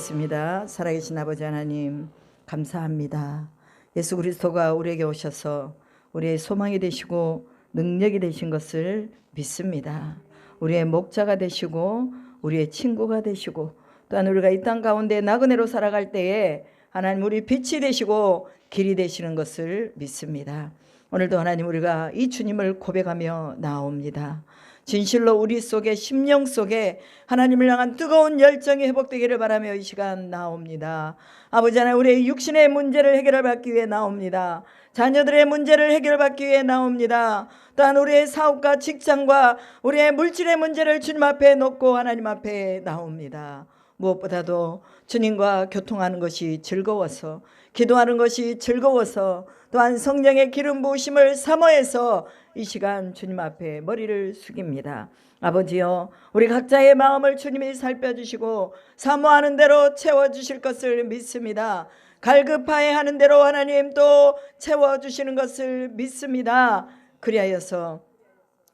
기도하겠습니다. 살아계신 아버지 하나님, 감사합니다. 예수 그리스도가 우리에게 오셔서 우리의 소망이 되시고 능력이 되신 것을 믿습니다. 우리의 목자가 되시고 우리의 친구가 되시고, 또한 우리가 이 땅 가운데 나그네로 살아갈 때에 하나님 우리 빛이 되시고 길이 되시는 것을 믿습니다. 오늘도 하나님, 우리가 이 주님을 고백하며 나옵니다. 진실로 우리 속에, 심령 속에 하나님을 향한 뜨거운 열정이 회복되기를 바라며 이 시간 나옵니다. 아버지 하나님, 우리의 육신의 문제를 해결받기 위해 나옵니다. 자녀들의 문제를 해결받기 위해 나옵니다. 또한 우리의 사업과 직장과 우리의 물질의 문제를 주님 앞에 놓고 하나님 앞에 나옵니다. 무엇보다도 주님과 교통하는 것이 즐거워서, 기도하는 것이 즐거워서, 또한 성령의 기름 부으심을 사모해서 이 시간 주님 앞에 머리를 숙입니다. 아버지여, 우리 각자의 마음을 주님이 살펴주시고 사모하는 대로 채워주실 것을 믿습니다. 갈급하여 하는 대로 하나님 또 채워주시는 것을 믿습니다. 그리하여서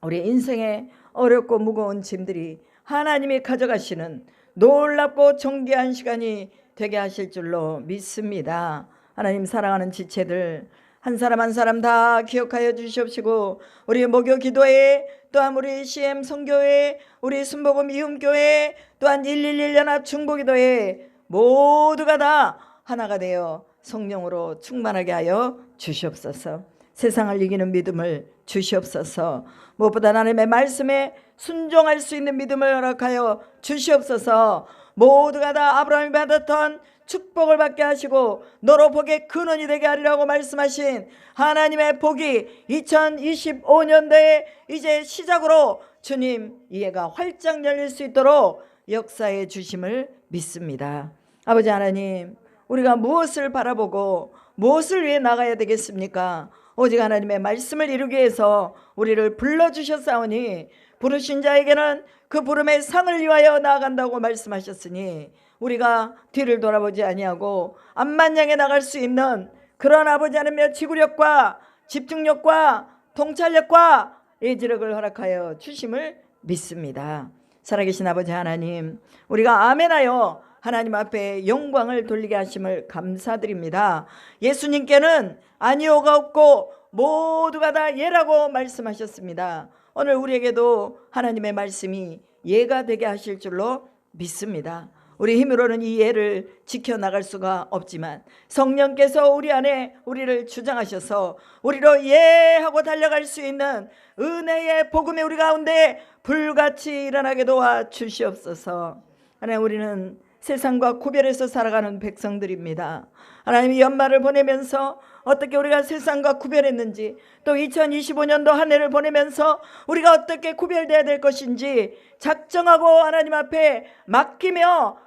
우리 인생의 어렵고 무거운 짐들이 하나님이 가져가시는 놀랍고 존귀한 시간이 되게 하실 줄로 믿습니다. 하나님, 사랑하는 지체들 한 사람 한 사람 다 기억하여 주시옵시고, 우리 목요 기도회, 또한 우리 CM 선교회, 우리 순복음 이음교회, 또한 111 연합 중보기도회 모두가 다 하나가 되어 성령으로 충만하게 하여 주시옵소서. 세상을 이기는 믿음을 주시옵소서. 무엇보다 하나님의 말씀에 순종할 수 있는 믿음을 허락하여 주시옵소서. 모두가 다 아브라함이 받았던 축복을 받게 하시고 너로 복의 근원이 되게 하리라고 말씀하신 하나님의 복이 2025년도에 이제 시작으로 주님 이해가 활짝 열릴 수 있도록 역사해 주심을 믿습니다. 아버지 하나님, 우리가 무엇을 바라보고 무엇을 위해 나가야 되겠습니까? 오직 하나님의 말씀을 이루기 위해서 우리를 불러주셨사오니 부르신 자에게는 그 부름의 상을 위하여 나아간다고 말씀하셨으니, 우리가 뒤를 돌아보지 아니하고 앞만 향해 나갈 수 있는 그런 아버지 하나님의 지구력과 집중력과 통찰력과 예지력을 허락하여 주심을 믿습니다. 살아계신 아버지 하나님, 우리가 아멘하여 하나님 앞에 영광을 돌리게 하심을 감사드립니다. 예수님께는 아니오가 없고 모두가 다 예라고 말씀하셨습니다. 오늘 우리에게도 하나님의 말씀이 예가 되게 하실 줄로 믿습니다. 우리 힘으로는 이 예를 지켜나갈 수가 없지만 성령께서 우리 안에 우리를 주장하셔서 우리로 예하고 달려갈 수 있는 은혜의 복음이 우리 가운데 불같이 일어나게 도와 주시옵소서. 하나님, 우리는 세상과 구별해서 살아가는 백성들입니다. 하나님이 연말을 보내면서 어떻게 우리가 세상과 구별했는지, 또 2025년도 한 해를 보내면서 우리가 어떻게 구별돼야 될 것인지 작정하고 하나님 앞에 맡기며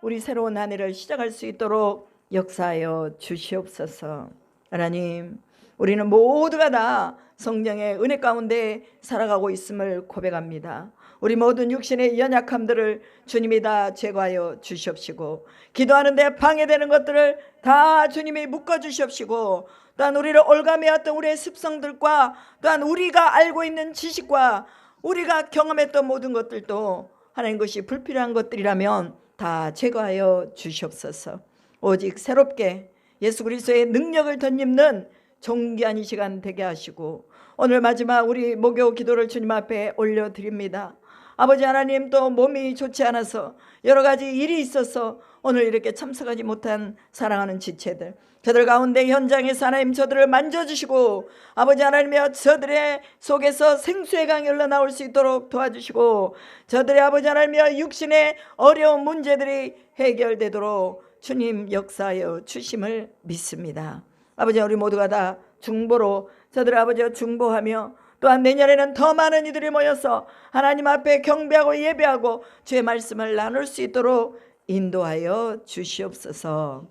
우리 새로운 한 해를 시작할 수 있도록 역사하여 주시옵소서. 하나님, 우리는 모두가 다 성령의 은혜 가운데 살아가고 있음을 고백합니다. 우리 모든 육신의 연약함들을 주님이 다 제거하여 주시옵시고, 기도하는데 방해되는 것들을 다 주님이 묶어주시옵시고, 또한 우리를 올가매었던 우리의 습성들과 또한 우리가 알고 있는 지식과 우리가 경험했던 모든 것들도 하나님 것이 불필요한 것들이라면 다 제거하여 주시옵소서. 오직 새롭게 예수 그리스도의 능력을 덧입는 존귀한 이 시간 되게 하시고, 오늘 마지막 우리 목요 기도를 주님 앞에 올려드립니다. 아버지 하나님, 또 몸이 좋지 않아서 여러 가지 일이 있어서 오늘 이렇게 참석하지 못한 사랑하는 지체들, 저들 가운데 현장에서 하나님 저들을 만져주시고, 아버지 하나님이여 저들의 속에서 생수의 강이 흘러나올 수 있도록 도와주시고, 저들의 아버지 하나님이여 육신의 어려운 문제들이 해결되도록 주님 역사하여 주심을 믿습니다. 아버지, 우리 모두가 다 중보로 저들 아버지와 중보하며, 또한 내년에는 더 많은 이들이 모여서 하나님 앞에 경배하고 예배하고 주의 말씀을 나눌 수 있도록 인도하여 주시옵소서.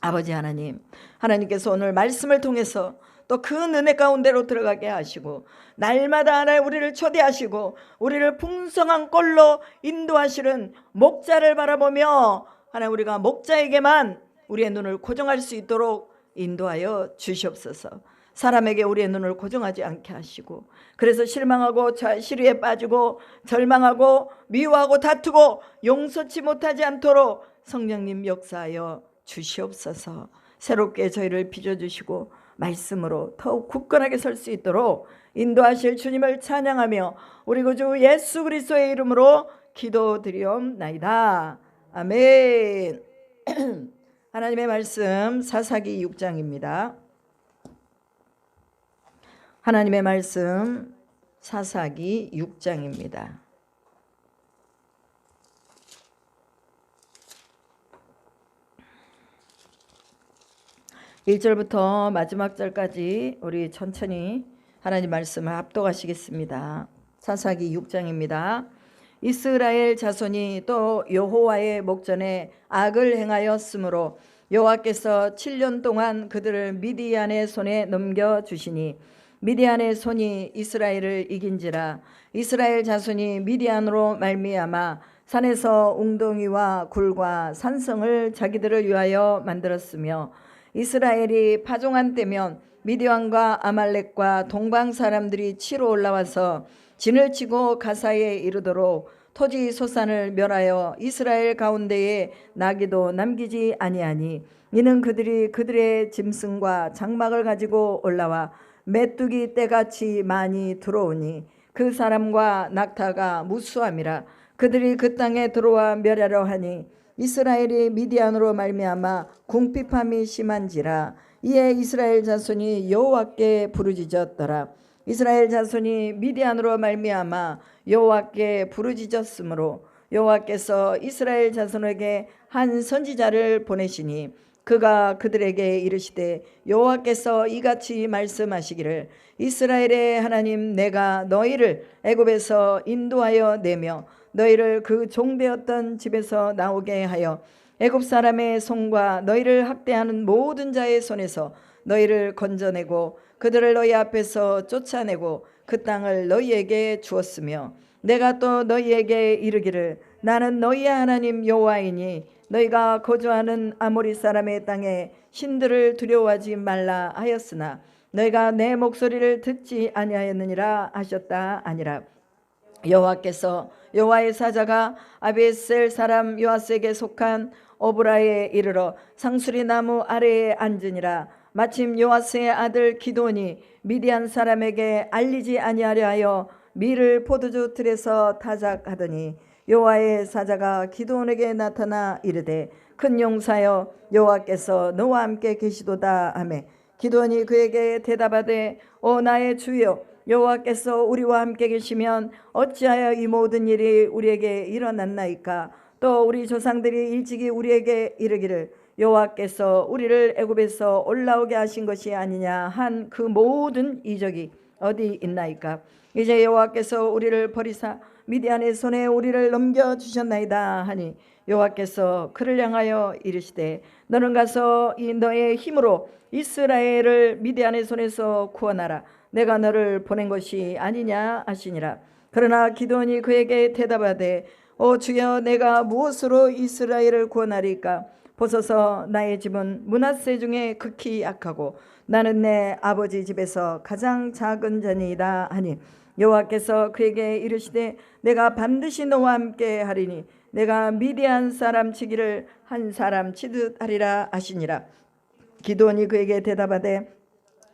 아버지 하나님, 하나님께서 오늘 말씀을 통해서 또 그 은혜 가운데로 들어가게 하시고, 날마다 하나님 우리를 초대하시고 우리를 풍성한 꼴로 인도하시는 목자를 바라보며 하나님 우리가 목자에게만 우리의 눈을 고정할 수 있도록 인도하여 주시옵소서. 사람에게 우리의 눈을 고정하지 않게 하시고, 그래서 실망하고 시리에 빠지고 절망하고 미워하고 다투고 용서치 못하지 않도록 성령님 역사하여 주시옵소서. 새롭게 저희를 빚어주시고 말씀으로 더욱 굳건하게 설 수 있도록 인도하실 주님을 찬양하며 우리 구주 예수 그리스도의 이름으로 기도드리옵나이다. 아멘. 하나님의 말씀 사사기 6장입니다. 하나님의 말씀 사사기 6장입니다. 1절부터 마지막 절까지 우리 천천히 하나님 말씀을 합독하시겠습니다. 사사기 6장입니다. 이스라엘 자손이 또 여호와의 목전에 악을 행하였으므로 여호와께서 7년 동안 그들을 미디안의 손에 넘겨주시니 미디안의 손이 이스라엘을 이긴지라. 이스라엘 자손이 미디안으로 말미암아 산에서 웅덩이와 굴과 산성을 자기들을 위하여 만들었으며 이스라엘이 파종한 때면 미디안과 아말렉과 동방 사람들이 치러 올라와서 진을 치고 가사에 이르도록 토지 소산을 멸하여 이스라엘 가운데에 나귀도 남기지 아니하니 이는 그들이 그들의 짐승과 장막을 가지고 올라와 메뚜기 떼같이 많이 들어오니 그 사람과 낙타가 무수함이라. 그들이 그 땅에 들어와 멸하려 하니 이스라엘이 미디안으로 말미암아 궁핍함이 심한지라. 이에 이스라엘 자손이 여호와께 부르짖었더라. 이스라엘 자손이 미디안으로 말미암아 여호와께 부르짖었으므로 여호와께서 이스라엘 자손에게 한 선지자를 보내시니 그가 그들에게 이르시되 여호와께서 이같이 말씀하시기를 이스라엘의 하나님 내가 너희를 애굽에서 인도하여 내며 너희를 그 종되었던 집에서 나오게 하여 애굽 사람의 손과 너희를 학대하는 모든 자의 손에서 너희를 건져내고 그들을 너희 앞에서 쫓아내고 그 땅을 너희에게 주었으며 내가 또 너희에게 이르기를 나는 너희의 하나님 여호와이니 너희가 거주하는 아모리 사람의 땅에 신들을 두려워하지 말라 하였으나 너희가 내 목소리를 듣지 아니하였느니라 하셨다 아니라. 여호와께서 여호와의 사자가 아비에셀 사람 요아스에게 속한 오브라에 이르러 상수리 나무 아래에 앉으니라. 마침 요아스의 아들 기드온이 미디안 사람에게 알리지 아니하려 하여 밀을 포도주 틀에서 타작하더니 여호와의 사자가 기드온에게 나타나 이르되 큰 용사여 여호와께서 너와 함께 계시도다 하매 기드온이 그에게 대답하되 오 나의 주여 여호와께서 우리와 함께 계시면 어찌하여 이 모든 일이 우리에게 일어났나이까. 또 우리 조상들이 일찍이 우리에게 이르기를 여호와께서 우리를 애굽에서 올라오게 하신 것이 아니냐 한 그 모든 이적이 어디 있나이까. 이제 여호와께서 우리를 버리사 미디안의 손에 우리를 넘겨주셨나이다 하니 여호와께서 그를 향하여 이르시되 너는 가서 이 너의 힘으로 이스라엘을 미디안의 손에서 구원하라. 내가 너를 보낸 것이 아니냐 하시니라. 그러나 기드온이 그에게 대답하되 오 주여 내가 무엇으로 이스라엘을 구원하리까. 보소서 나의 집은 므낫세 중에 극히 약하고 나는 내 아버지 집에서 가장 작은 자니이다 하니 여호와께서 그에게 이르시되 내가 반드시 너와 함께 하리니 내가 미디안 사람 치기를 한 사람 치듯 하리라 하시니라. 기드온이 그에게 대답하되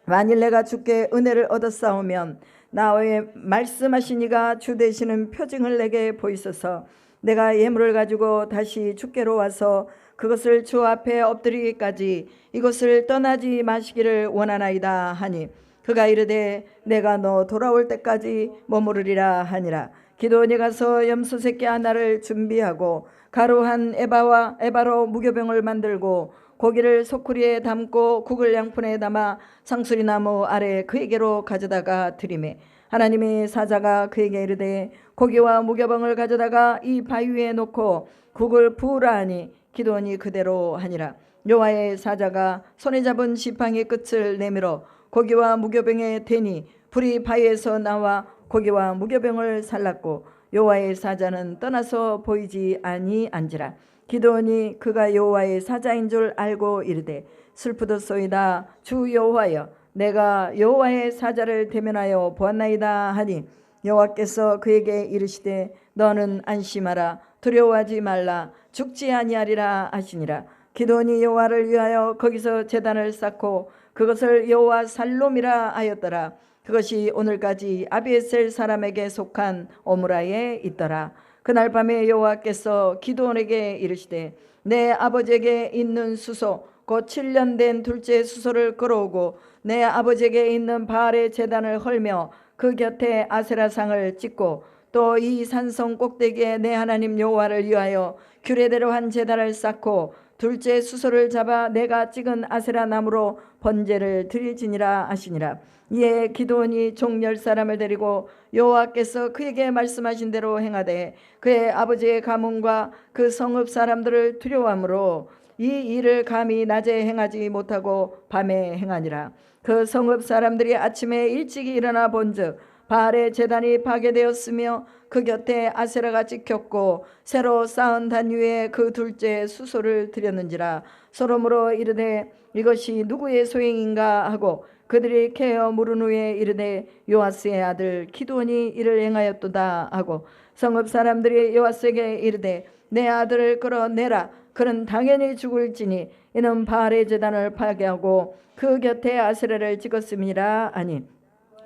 만일 내가 주께 은혜를 얻었사오면 나의 말씀하신 이가 주 되시는 표징을 내게 보이소서. 내가 예물을 가지고 다시 주께로 와서 그것을 주 앞에 엎드리기까지 이곳을 떠나지 마시기를 원하나이다 하니 그가 이르되 내가 너 돌아올 때까지 머무르리라 하니라. 기드온이 가서 염소 새끼 하나를 준비하고 가루 한 에바로 무교병을 만들고 고기를 소쿠리에 담고 국을 양푼에 담아 상수리 나무 아래 그에게로 가져다가 드리매 하나님의 사자가 그에게 이르되 고기와 무교병을 가져다가 이 바위 위에 놓고 국을 부으라 하니 기드온이 그대로 하니라. 여호와의 사자가 손에 잡은 지팡이 끝을 내밀어 고기와 무교병에 대니 불이 바위에서 나와 고기와 무교병을 살랐고 여호와의 사자는 떠나서 보이지 아니한지라. 기드온이 그가 여호와의 사자인 줄 알고 이르되 슬프도소이다 주 여호와여 내가 여호와의 사자를 대면하여 보았나이다 하니 여호와께서 그에게 이르시되 너는 안심하라. 두려워하지 말라. 죽지 아니하리라 하시니라. 기드온이 여호와를 위하여 거기서 제단을 쌓고 그것을 여호와 살롬이라 하였더라. 그것이 오늘까지 아비에셀 사람에게 속한 오므라에 있더라. 그날 밤에 여호와께서 기드온에게 이르시되 내 아버지에게 있는 수소 곧 7년 된 둘째 수소를 끌어오고 내 아버지에게 있는 바알의 제단을 헐며 그 곁에 아세라상을 찍고 또 이 산성 꼭대기에 내 하나님 여호와를 위하여 규례대로 한 제단을 쌓고 둘째 수소를 잡아 내가 찍은 아세라 나무로 번제를 드릴지니라 하시니라. 이에 기드온이 종 10사람을 데리고 여호와께서 그에게 말씀하신 대로 행하되 그의 아버지의 가문과 그 성읍 사람들을 두려워하므로 이 일을 감히 낮에 행하지 못하고 밤에 행하니라. 그 성읍 사람들이 아침에 일찍이 일어나 본즉 바알의 제단이 파괴되었으며 그 곁에 아세라가 찍혔고 새로 쌓은 단 위에 그 둘째 수소를 드렸는지라. 소름으로 이르되 이것이 누구의 소행인가 하고 그들이 캐어 물은 후에 이르되 요아스의 아들 기드온이 이를 행하였도다 하고 성읍 사람들이 요아스에게 이르되 내 아들을 끌어내라. 그는 당연히 죽을지니 이는 바알의 제단을 파괴하고 그 곁에 아세라를 찍었음이라 하니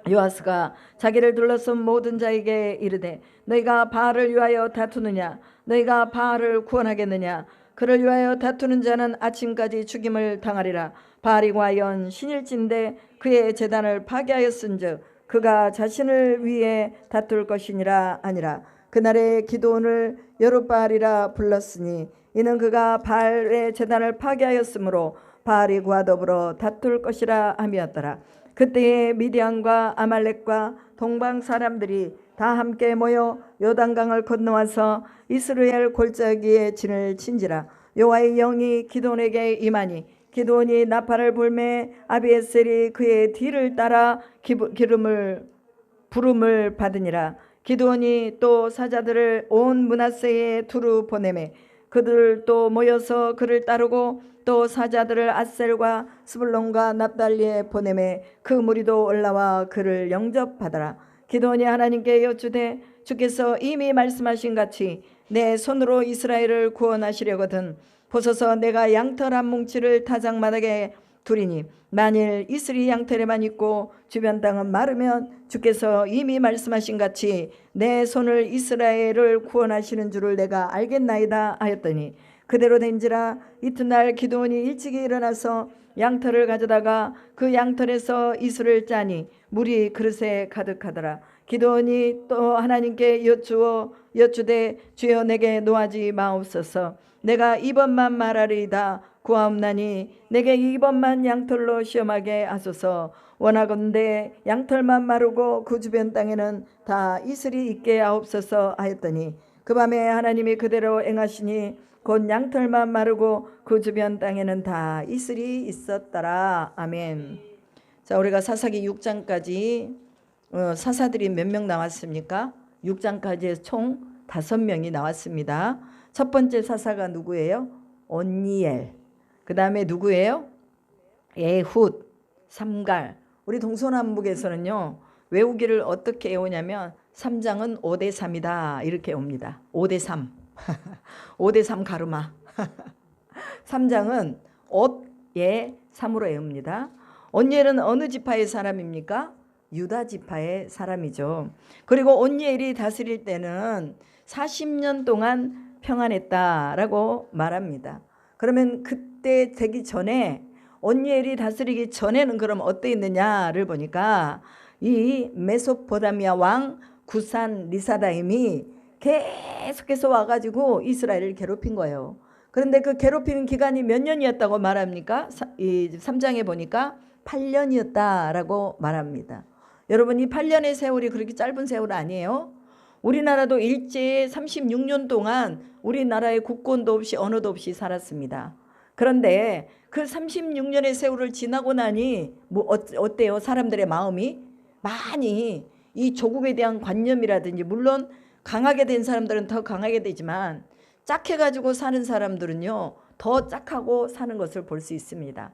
요아스가 자기를 둘러쓴 모든 자에게 이르되 너희가 바알을 위하여 다투느냐? 너희가 바알을 구원하겠느냐? 그를 위하여 다투는 자는 아침까지 죽임을 당하리라. 바알이 과연 신일진데 그의 제단을 파괴하였은즉 그가 자신을 위해 다툴 것이니라 아니라. 그날에 기드온을 여룻바알이라 불렀으니 이는 그가 바알의 제단을 파괴하였으므로 바알이 그와 더불어 다툴 것이라 함이었더라. 그때에 미디안과 아말렉과 동방 사람들이 다 함께 모여 요단강을 건너와서 이스라엘 골짜기에 진을 친지라. 여호와의 영이 기드온에게 임하니 기드온이 나팔을 불매 아비에셀이 그의 뒤를 따라 부름을 받으니라. 기드온이 또 사자들을 온 므낫세에 두루 보내매 그들 또 모여서 그를 따르고 또 사자들을 아셀과 스불론과 납달리에 보내매 그 무리도 올라와 그를 영접하더라. 기드온이 하나님께 여쭈되 주께서 이미 말씀하신 같이 내 손으로 이스라엘을 구원하시려거든 보소서 내가 양털 한 뭉치를 타작마당에 두리니 만일 이슬이 양털에만 있고 주변 땅은 마르면 주께서 이미 말씀하신 같이 내 손을 이스라엘을 구원하시는 줄을 내가 알겠나이다 하였더니 그대로 된지라. 이튿날 기드온이 일찍이 일어나서 양털을 가져다가 그 양털에서 이슬을 짜니 물이 그릇에 가득하더라. 기드온이 또 하나님께 여쭈되 주여 내게 노하지 마옵소서. 내가 이번만 말하리이다. 구하옵나니 내게 이번만 양털로 시험하게 하소서. 원하건대 양털만 마르고 그 주변 땅에는 다 이슬이 있게 하옵소서 하였더니 그 밤에 하나님이 그대로 행하시니 곧 양털만 마르고 그 주변 땅에는 다 이슬이 있었더라. 아멘. 자, 우리가 사사기 6장까지 사사들이 몇 명 나왔습니까? 6장까지 총 5명이 나왔습니다. 첫 번째 사사가 누구예요? 온니엘. 그 다음에 누구예요? 에훗, 삼갈. 우리 동서남북에서는요 외우기를 어떻게 외우냐면 3장은 5대3이다 이렇게 옵니다. 5대3 5대3 가르마 3장은 옷의 3으로 외웁니다. 온니엘은 어느 지파의 사람입니까? 유다 지파의 사람이죠. 그리고 온니엘이 다스릴 때는 40년 동안 평안했다라고 말합니다. 그러면 그때 되기 전에 온니엘이 다스리기 전에는 그럼 어떠했느냐를 보니까 이 메소포타미아 왕 구산 리사다임이 계속해서 와가지고 이스라엘을 괴롭힌 거예요. 그런데 그 괴롭히는 기간이 몇 년이었다고 말합니까? 이 3장에 보니까 8년이었다라고 말합니다. 여러분 이 8년의 세월이 그렇게 짧은 세월 아니에요? 우리나라도 일제 36년 동안 우리나라의 국권도 없이 언어도 없이 살았습니다. 그런데 그 36년의 세월을 지나고 나니 뭐 어때요? 사람들의 마음이 많이 이 조국에 대한 관념이라든지 물론 강하게 된 사람들은 더 강하게 되지만 짝해가지고 사는 사람들은요 더 짝하고 사는 것을 볼 수 있습니다.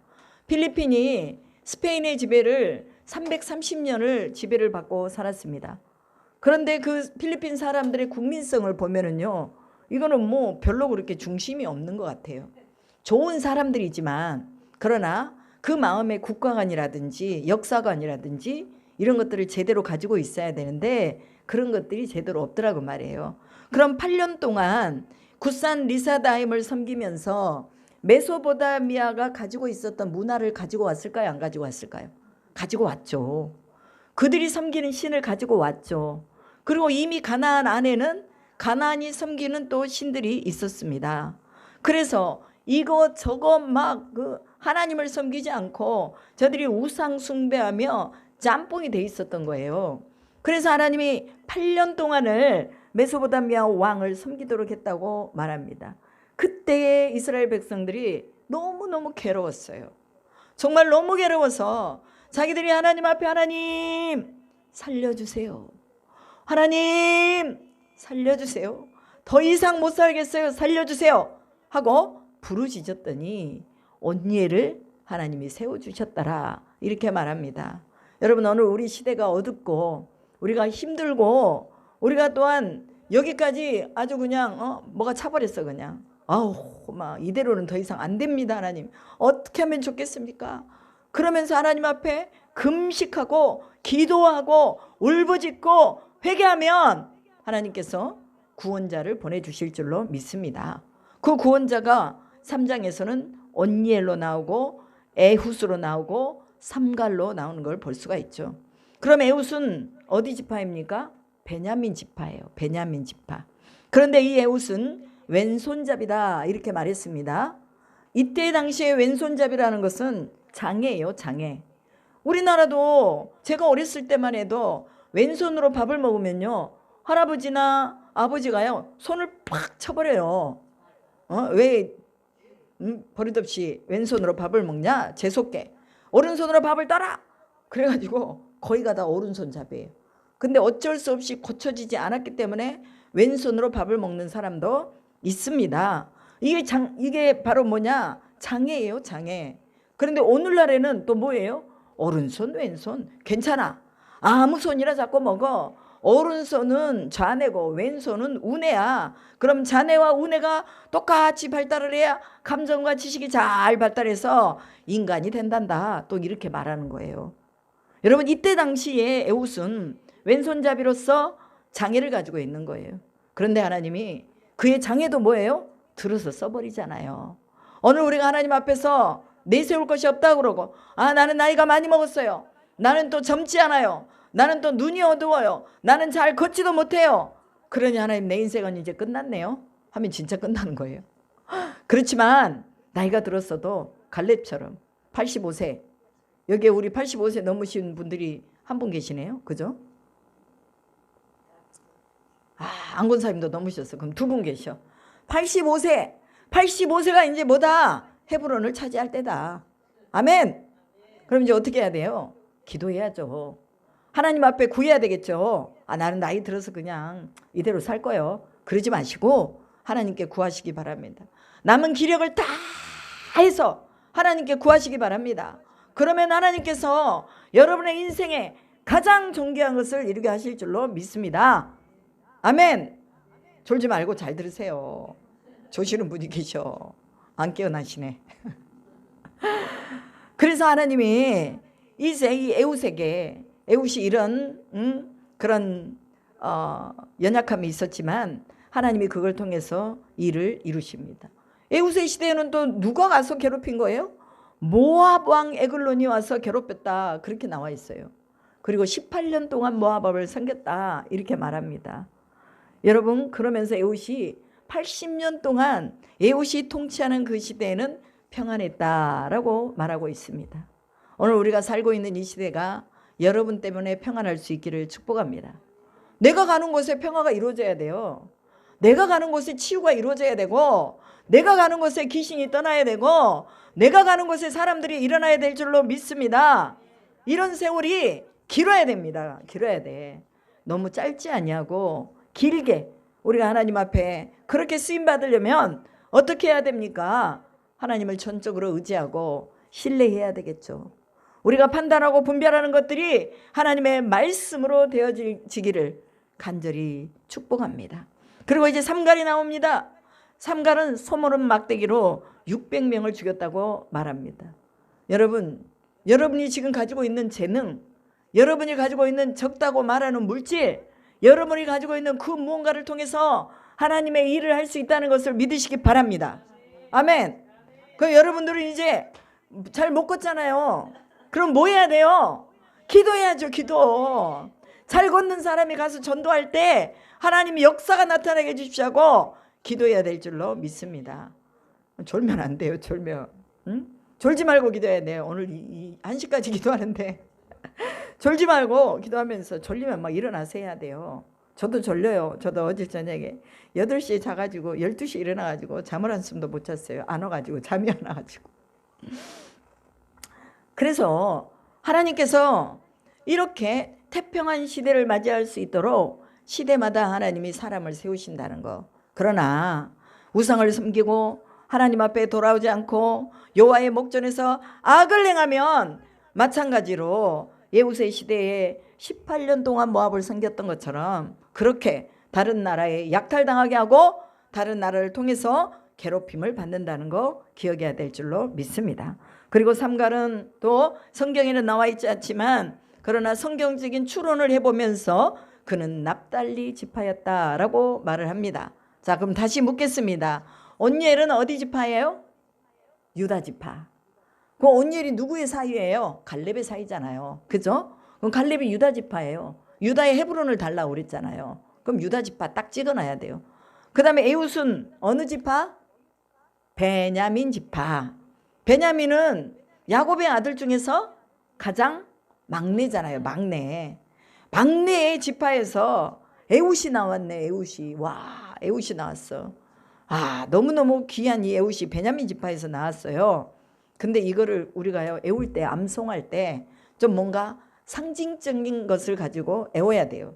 필리핀이 스페인의 지배를 330년을 지배를 받고 살았습니다. 그런데 그 필리핀 사람들의 국민성을 보면은요, 이거는 뭐 별로 그렇게 중심이 없는 것 같아요. 좋은 사람들이지만 그러나 그 마음에 국가관이라든지 역사관이라든지 이런 것들을 제대로 가지고 있어야 되는데 그런 것들이 제대로 없더라고 말이에요. 그럼 8년 동안 구산 리사다임을 섬기면서 메소포타미아가 가지고 있었던 문화를 가지고 왔을까요? 안 가지고 왔을까요? 가지고 왔죠. 그들이 섬기는 신을 가지고 왔죠. 그리고 이미 가나안 안에는 가나안이 섬기는 또 신들이 있었습니다. 그래서 이거 저거 막 그 하나님을 섬기지 않고 저들이 우상 숭배하며 짬뽕이 돼 있었던 거예요. 그래서 하나님이 8년 동안을 메소포타미아 왕을 섬기도록 했다고 말합니다. 그때 이스라엘 백성들이 너무너무 괴로웠어요. 정말 너무 괴로워서 자기들이 하나님 앞에 하나님 살려주세요. 하나님 살려주세요. 더 이상 못 살겠어요. 살려주세요. 하고 부르짖었더니 온니엘을 하나님이 세워주셨더라. 이렇게 말합니다. 여러분, 오늘 우리 시대가 어둡고 우리가 힘들고 우리가 또한 여기까지 아주 그냥 뭐가 차버렸어. 그냥 아우 막 이대로는 더 이상 안 됩니다. 하나님 어떻게 하면 좋겠습니까? 그러면서 하나님 앞에 금식하고 기도하고 울부짖고 회개하면 하나님께서 구원자를 보내주실 줄로 믿습니다. 그 구원자가 3장에서는 온니엘로 나오고 에훗으로 나오고 삼갈로 나오는 걸 볼 수가 있죠. 그럼 에훗은 어디 지파입니까? 베냐민 지파예요. 베냐민 지파. 그런데 이 에훗은 왼손잡이다 이렇게 말했습니다. 이때 당시에 왼손잡이라는 것은 장애예요. 장애. 우리나라도 제가 어렸을 때만 해도 왼손으로 밥을 먹으면요, 할아버지나 아버지가요 손을 팍 쳐버려요. 왜 버릇없이 왼손으로 밥을 먹냐? 재수없게 오른손으로 밥을 따라. 그래가지고 거의가 다 오른손잡이에요. 근데 어쩔 수 없이 고쳐지지 않았기 때문에 왼손으로 밥을 먹는 사람도 있습니다. 이게 바로 뭐냐? 장애예요. 장애. 그런데 오늘날에는 또 뭐예요? 오른손 왼손 괜찮아. 아무 손이나 잡고 먹어. 오른손은 좌뇌고 왼손은 우뇌야. 그럼 좌뇌와 우뇌가 똑같이 발달을 해야 감정과 지식이 잘 발달해서 인간이 된단다. 또 이렇게 말하는 거예요. 여러분, 이때 당시에 에훗은 왼손잡이로서 장애를 가지고 있는 거예요. 그런데 하나님이 그의 장애도 뭐예요? 들어서 써버리잖아요. 오늘 우리가 하나님 앞에서 내세울 것이 없다고 그러고, 나는 나이가 많이 먹었어요. 나는 또 젊지 않아요. 나는 또 눈이 어두워요. 나는 잘 걷지도 못해요. 그러니 하나님 내 인생은 이제 끝났네요 하면 진짜 끝나는 거예요. 그렇지만 나이가 들었어도 갈렙처럼 85세, 여기에 우리 85세 넘으신 분들이 한 분 계시네요. 그죠? 안권사님도 넘으셨어. 그럼 두 분 계셔. 85세가 이제 뭐다? 헤브론을 차지할 때다. 아멘. 그럼 이제 어떻게 해야 돼요? 기도해야죠. 하나님 앞에 구해야 되겠죠. 나는 나이 들어서 그냥 이대로 살 거예요. 그러지 마시고 하나님께 구하시기 바랍니다. 남은 기력을 다 해서 하나님께 구하시기 바랍니다. 그러면 하나님께서 여러분의 인생에 가장 존귀한 것을 이루게 하실 줄로 믿습니다. 아멘. 졸지 말고 잘 들으세요. 조시는 분이 계셔. 안 깨어나시네. 그래서 하나님이 이 에훗에게, 에훗이 이런 그런 연약함이 있었지만 하나님이 그걸 통해서 일을 이루십니다. 에훗의 시대에는 또 누가 가서 괴롭힌 거예요? 모압 왕 에글론이 와서 괴롭혔다. 그렇게 나와 있어요. 그리고 18년 동안 모압을 섬겼다. 이렇게 말합니다. 여러분, 그러면서 에훗이 80년 동안 에훗이 통치하는 그 시대에는 평안했다라고 말하고 있습니다. 오늘 우리가 살고 있는 이 시대가 여러분 때문에 평안할 수 있기를 축복합니다. 내가 가는 곳에 평화가 이루어져야 돼요. 내가 가는 곳에 치유가 이루어져야 되고, 내가 가는 곳에 귀신이 떠나야 되고, 내가 가는 곳에 사람들이 일어나야 될 줄로 믿습니다. 이런 세월이 길어야 됩니다. 길어야 돼. 너무 짧지 않냐고 길게 우리가 하나님 앞에 그렇게 쓰임 받으려면 어떻게 해야 됩니까? 하나님을 전적으로 의지하고 신뢰해야 되겠죠. 우리가 판단하고 분별하는 것들이 하나님의 말씀으로 되어지기를 간절히 축복합니다. 그리고 이제 삼갈이 나옵니다. 삼갈은 소모름 막대기로 600명을 죽였다고 말합니다. 여러분, 여러분이 지금 가지고 있는 재능, 여러분이 가지고 있는 적다고 말하는 물질, 여러분이 가지고 있는 그 무언가를 통해서 하나님의 일을 할 수 있다는 것을 믿으시기 바랍니다. 아멘. 그럼 여러분들은 이제 잘 못 걷잖아요. 그럼 뭐 해야 돼요? 기도해야죠. 기도. 잘 걷는 사람이 가서 전도할 때 하나님이 역사가 나타나게 해주십시오 하고 기도해야 될 줄로 믿습니다. 졸면 안 돼요. 졸면. 응? 졸지 말고 기도해야 돼요. 오늘 1시까지 기도하는데 졸지 말고 기도하면서 졸리면 막 일어나서 해야 돼요. 저도 졸려요. 저도 어제 저녁에 8시에 자가지고 12시에 일어나가지고 잠을 한숨도 못 잤어요. 안 와가지고 잠이 안 와가지고. 그래서 하나님께서 이렇게 태평한 시대를 맞이할 수 있도록 시대마다 하나님이 사람을 세우신다는 거. 그러나 우상을 섬기고 하나님 앞에 돌아오지 않고 여호와의 목전에서 악을 행하면 마찬가지로 예후세 시대에 18년 동안 모압을 섬겼던 것처럼 그렇게 다른 나라에 약탈당하게 하고 다른 나라를 통해서 괴롭힘을 받는다는 거 기억해야 될 줄로 믿습니다. 그리고 삼갈은 또 성경에는 나와 있지 않지만 그러나 성경적인 추론을 해보면서 그는 납달리 지파였다라고 말을 합니다. 자, 그럼 다시 묻겠습니다. 온니엘은 어디 지파예요? 유다 지파. 그 온니엘이 누구의 사위예요? 갈렙의 사위잖아요. 그죠? 그럼 갈렙이 유다 지파예요. 유다의 헤브론을 달라고 그랬잖아요. 그럼 유다 지파 딱 찍어놔야 돼요. 그 다음에 에훗은 어느 지파? 베냐민 지파. 베냐민은 야곱의 아들 중에서 가장 막내잖아요. 막내의 지파에서 에훗이 나왔네. 에훗이. 와, 에훗이 나왔어. 아, 너무너무 귀한 이 에훗이 베냐민 지파에서 나왔어요. 근데 이거를 우리가요, 애울 때, 암송할 때 좀 뭔가 상징적인 것을 가지고 애워야 돼요.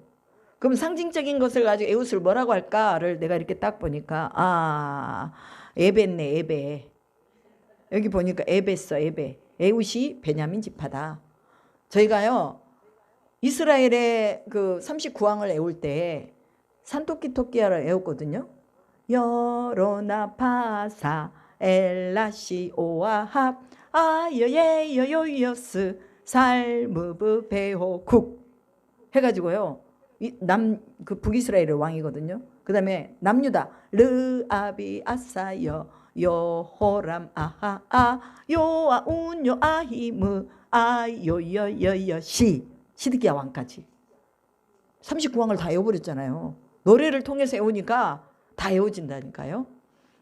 그럼 상징적인 것을 가지고 에훗을 뭐라고 할까를 내가 이렇게 딱 보니까 에베네. 에베. 여기 보니까 에베 써. 에베. 에훗이 베냐민 지파다. 저희가요 이스라엘의 그 39왕을 애울 때 산토끼 토끼야를 애웠거든요. 여로나 파사 엘라시 오아합 아여예여요여스 살무브 베호국 해가지고요. 그 북이스라엘의 왕이거든요. 그 다음에 남유다 르아비 아사여 여호람 아하아 요아 운요 아히무 아요여여여 시드기야 왕까지 39왕을 다 외워버렸잖아요. 노래를 통해서 외우니까 다 외워진다니까요.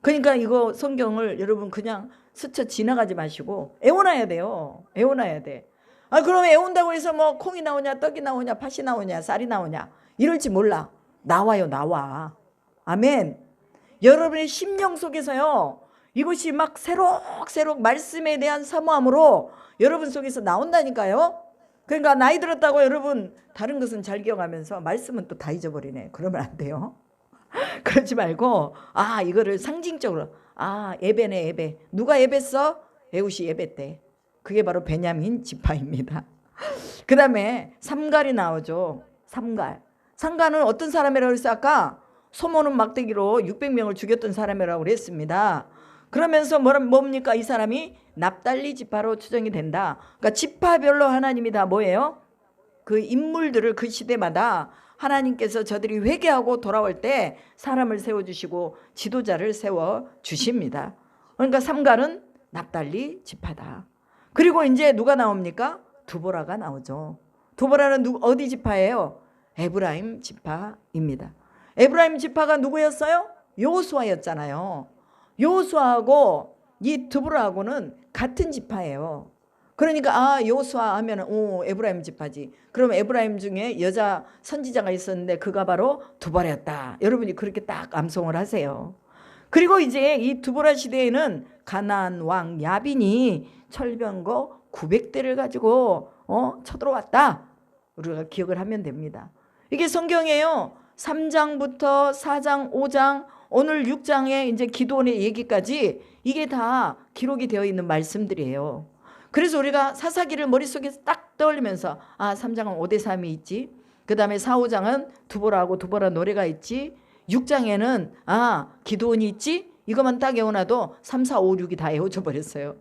그러니까 이거 성경을 여러분 그냥 스쳐 지나가지 마시고 외워놔야 돼요. 외워놔야 돼. 아, 그러면 외운다고 해서 뭐 콩이 나오냐 떡이 나오냐 팥이 나오냐 쌀이 나오냐 이럴지 몰라. 나와요. 나와. 아멘. 여러분의 심령 속에서요 이것이 막 새록새록 말씀에 대한 사모함으로 여러분 속에서 나온다니까요. 그러니까 나이 들었다고 여러분 다른 것은 잘 기억하면서 말씀은 또 다 잊어버리네. 그러면 안 돼요. 그러지 말고 이거를 상징적으로 에베네. 에베. 누가 에베써? 에훗이 에베 때. 그게 바로 베냐민 지파입니다. 그 다음에 삼갈이 나오죠. 삼갈은 어떤 사람이라고 그랬어? 아까 소모는 막대기로 600명을 죽였던 사람이라고 그랬습니다. 그러면서 뭡니까? 이 사람이 납달리 지파로 추정이 된다. 그러니까 지파별로 하나님이 다 뭐예요? 그 인물들을 그 시대마다 하나님께서 저들이 회개하고 돌아올 때 사람을 세워주시고 지도자를 세워주십니다. 그러니까 삼갈은 납달리 지파다. 그리고 이제 누가 나옵니까? 두보라가 나오죠. 두보라는 어디 지파예요? 에브라임 지파입니다. 에브라임 지파가 누구였어요? 여호수아였잖아요. 여호수아하고 이 두보라하고는 같은 지파예요. 그러니까 여호수아 하면 에브라임 지파지. 그럼 에브라임 중에 여자 선지자가 있었는데 그가 바로 두보라였다. 여러분이 그렇게 딱 암송을 하세요. 그리고 이제 이 두보라 시대에는 가나안 왕 야빈이 철병거 900대를 가지고 쳐들어왔다. 우리가 기억을 하면 됩니다. 이게 성경이에요. 3장부터 4장, 5장, 오늘 6장에 이제 기도원의 얘기까지 이게 다 기록이 되어 있는 말씀들이에요. 그래서 우리가 사사기를 머릿속에서 딱 떠올리면서 3장은 5대3이 있지, 그 다음에 4, 5장은 두보라하고 두보라 노래가 있지. 6장에는 기도원이 있지. 이것만 딱 외워놔도 3, 4, 5, 6이 다 외워져 버렸어요.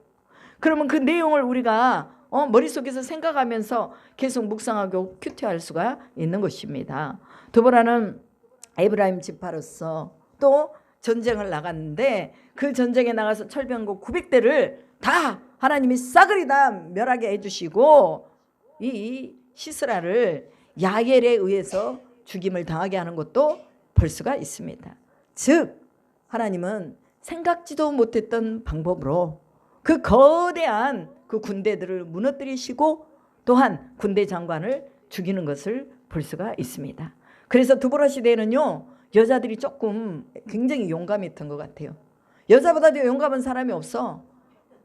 그러면 그 내용을 우리가 머릿속에서 생각하면서 계속 묵상하고 큐티할 수가 있는 것입니다. 두보라는 에브라임 지파로서 또 전쟁을 나갔는데 그 전쟁에 나가서 철병거 900대를 다 하나님이 싸그리 다 멸하게 해주시고 이 시스라를 야엘에 의해서 죽임을 당하게 하는 것도 볼 수가 있습니다. 즉 하나님은 생각지도 못했던 방법으로 그 거대한 그 군대들을 무너뜨리시고 또한 군대 장관을 죽이는 것을 볼 수가 있습니다. 그래서 두보라 시대에는요 여자들이 조금 굉장히 용감했던 것 같아요. 여자보다도 용감한 사람이 없어.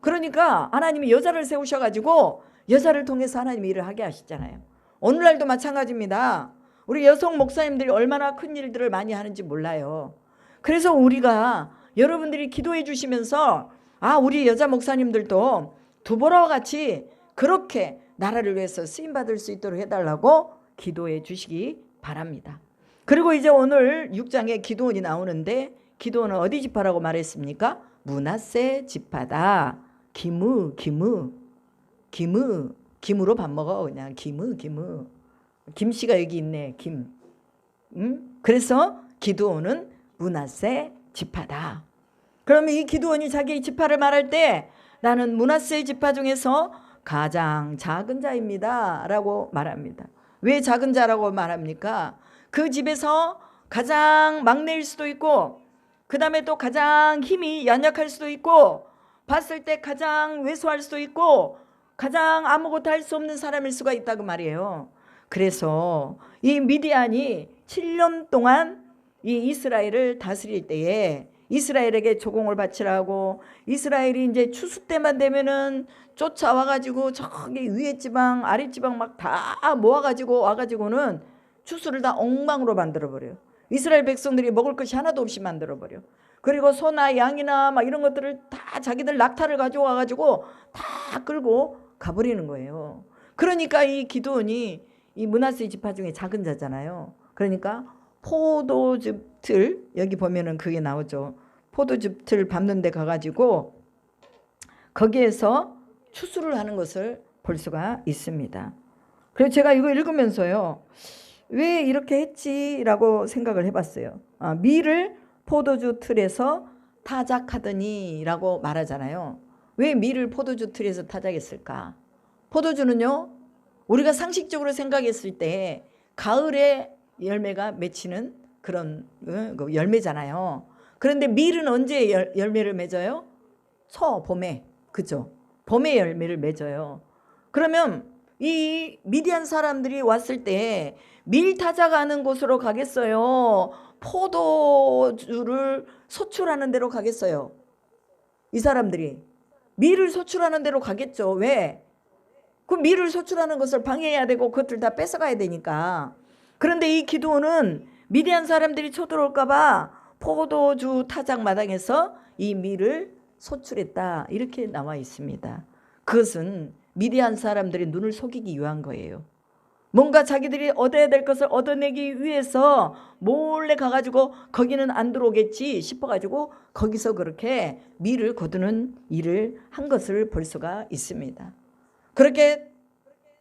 그러니까 하나님이 여자를 세우셔가지고 여자를 통해서 하나님이 일을 하게 하시잖아요. 오늘날도 마찬가지입니다. 우리 여성 목사님들이 얼마나 큰 일들을 많이 하는지 몰라요. 그래서 우리가 여러분들이 기도해 주시면서 우리 여자 목사님들도 두보라와 같이 그렇게 나라를 위해서 쓰임받을 수 있도록 해달라고 기도해 주시기 바랍니다. 그리고 이제 오늘 6장에 기드온이 나오는데 기드온은 어디 지파라고 말했습니까? 므낫세 지파다. 김으로 밥 먹어. 그냥 김씨가 여기 있네. 그래서 기드온은 므낫세 지파다. 그러면 이 기드온이 자기 지파를 말할 때 나는 므낫세 지파 중에서 가장 작은 자입니다 라고 말합니다. 왜 작은 자라고 말합니까? 그 집에서 가장 막내일 수도 있고 그 다음에 또 가장 힘이 연약할 수도 있고 봤을 때 가장 왜소할 수도 있고 가장 아무것도 할 수 없는 사람일 수가 있다고 말이에요. 그래서 이 미디안이 7년 동안 이 이스라엘을 다스릴 때에 이스라엘에게 조공을 바치라고 이스라엘이 이제 추수 때만 되면은 쫓아와가지고 저기 위에 지방 아래 지방 막 다 모아가지고 와가지고는 추수를 다 엉망으로 만들어버려요. 이스라엘 백성들이 먹을 것이 하나도 없이 만들어버려. 그리고 소나 양이나 막 이런 것들을 다 자기들 낙타를 가져와가지고 다 끌고 가버리는 거예요. 그러니까 이 기드온이 이 므낫세 지파 중에 작은 자잖아요. 그러니까 포도즙 틀 여기 보면은 그게 나오죠. 포도즙 틀 밟는 데 가가지고 거기에서 추수를 하는 것을 볼 수가 있습니다. 그래서 제가 이거 읽으면서요 왜 이렇게 했지라고 생각을 해봤어요. 밀을 포도주 틀에서 타작하더니 라고 말하잖아요. 왜 밀을 포도주 틀에서 타작했을까? 포도주는요 우리가 상식적으로 생각했을 때 가을에 열매가 맺히는 그런 열매잖아요. 그런데 밀은 언제 열매를 맺어요? 봄에. 그죠? 봄에 열매를 맺어요. 그러면 이 미디안 사람들이 왔을 때 밀 타작하는 곳으로 가겠어요? 포도주를 소출하는 데로 가겠어요? 이 사람들이 밀을 소출하는 데로 가겠죠. 왜? 그 밀을 소출하는 것을 방해해야 되고 그것들 다 뺏어가야 되니까. 그런데 이 기드온은 미디안 사람들이 쳐들어올까 봐 포도주 타작 마당에서 이 밀을 소출했다 이렇게 나와 있습니다. 그것은 미디안 사람들이 눈을 속이기 위한 거예요. 뭔가 자기들이 얻어야 될 것을 얻어내기 위해서 몰래 가가지고 거기는 안 들어오겠지 싶어가지고 거기서 그렇게 밀을 거두는 일을 한 것을 볼 수가 있습니다. 그렇게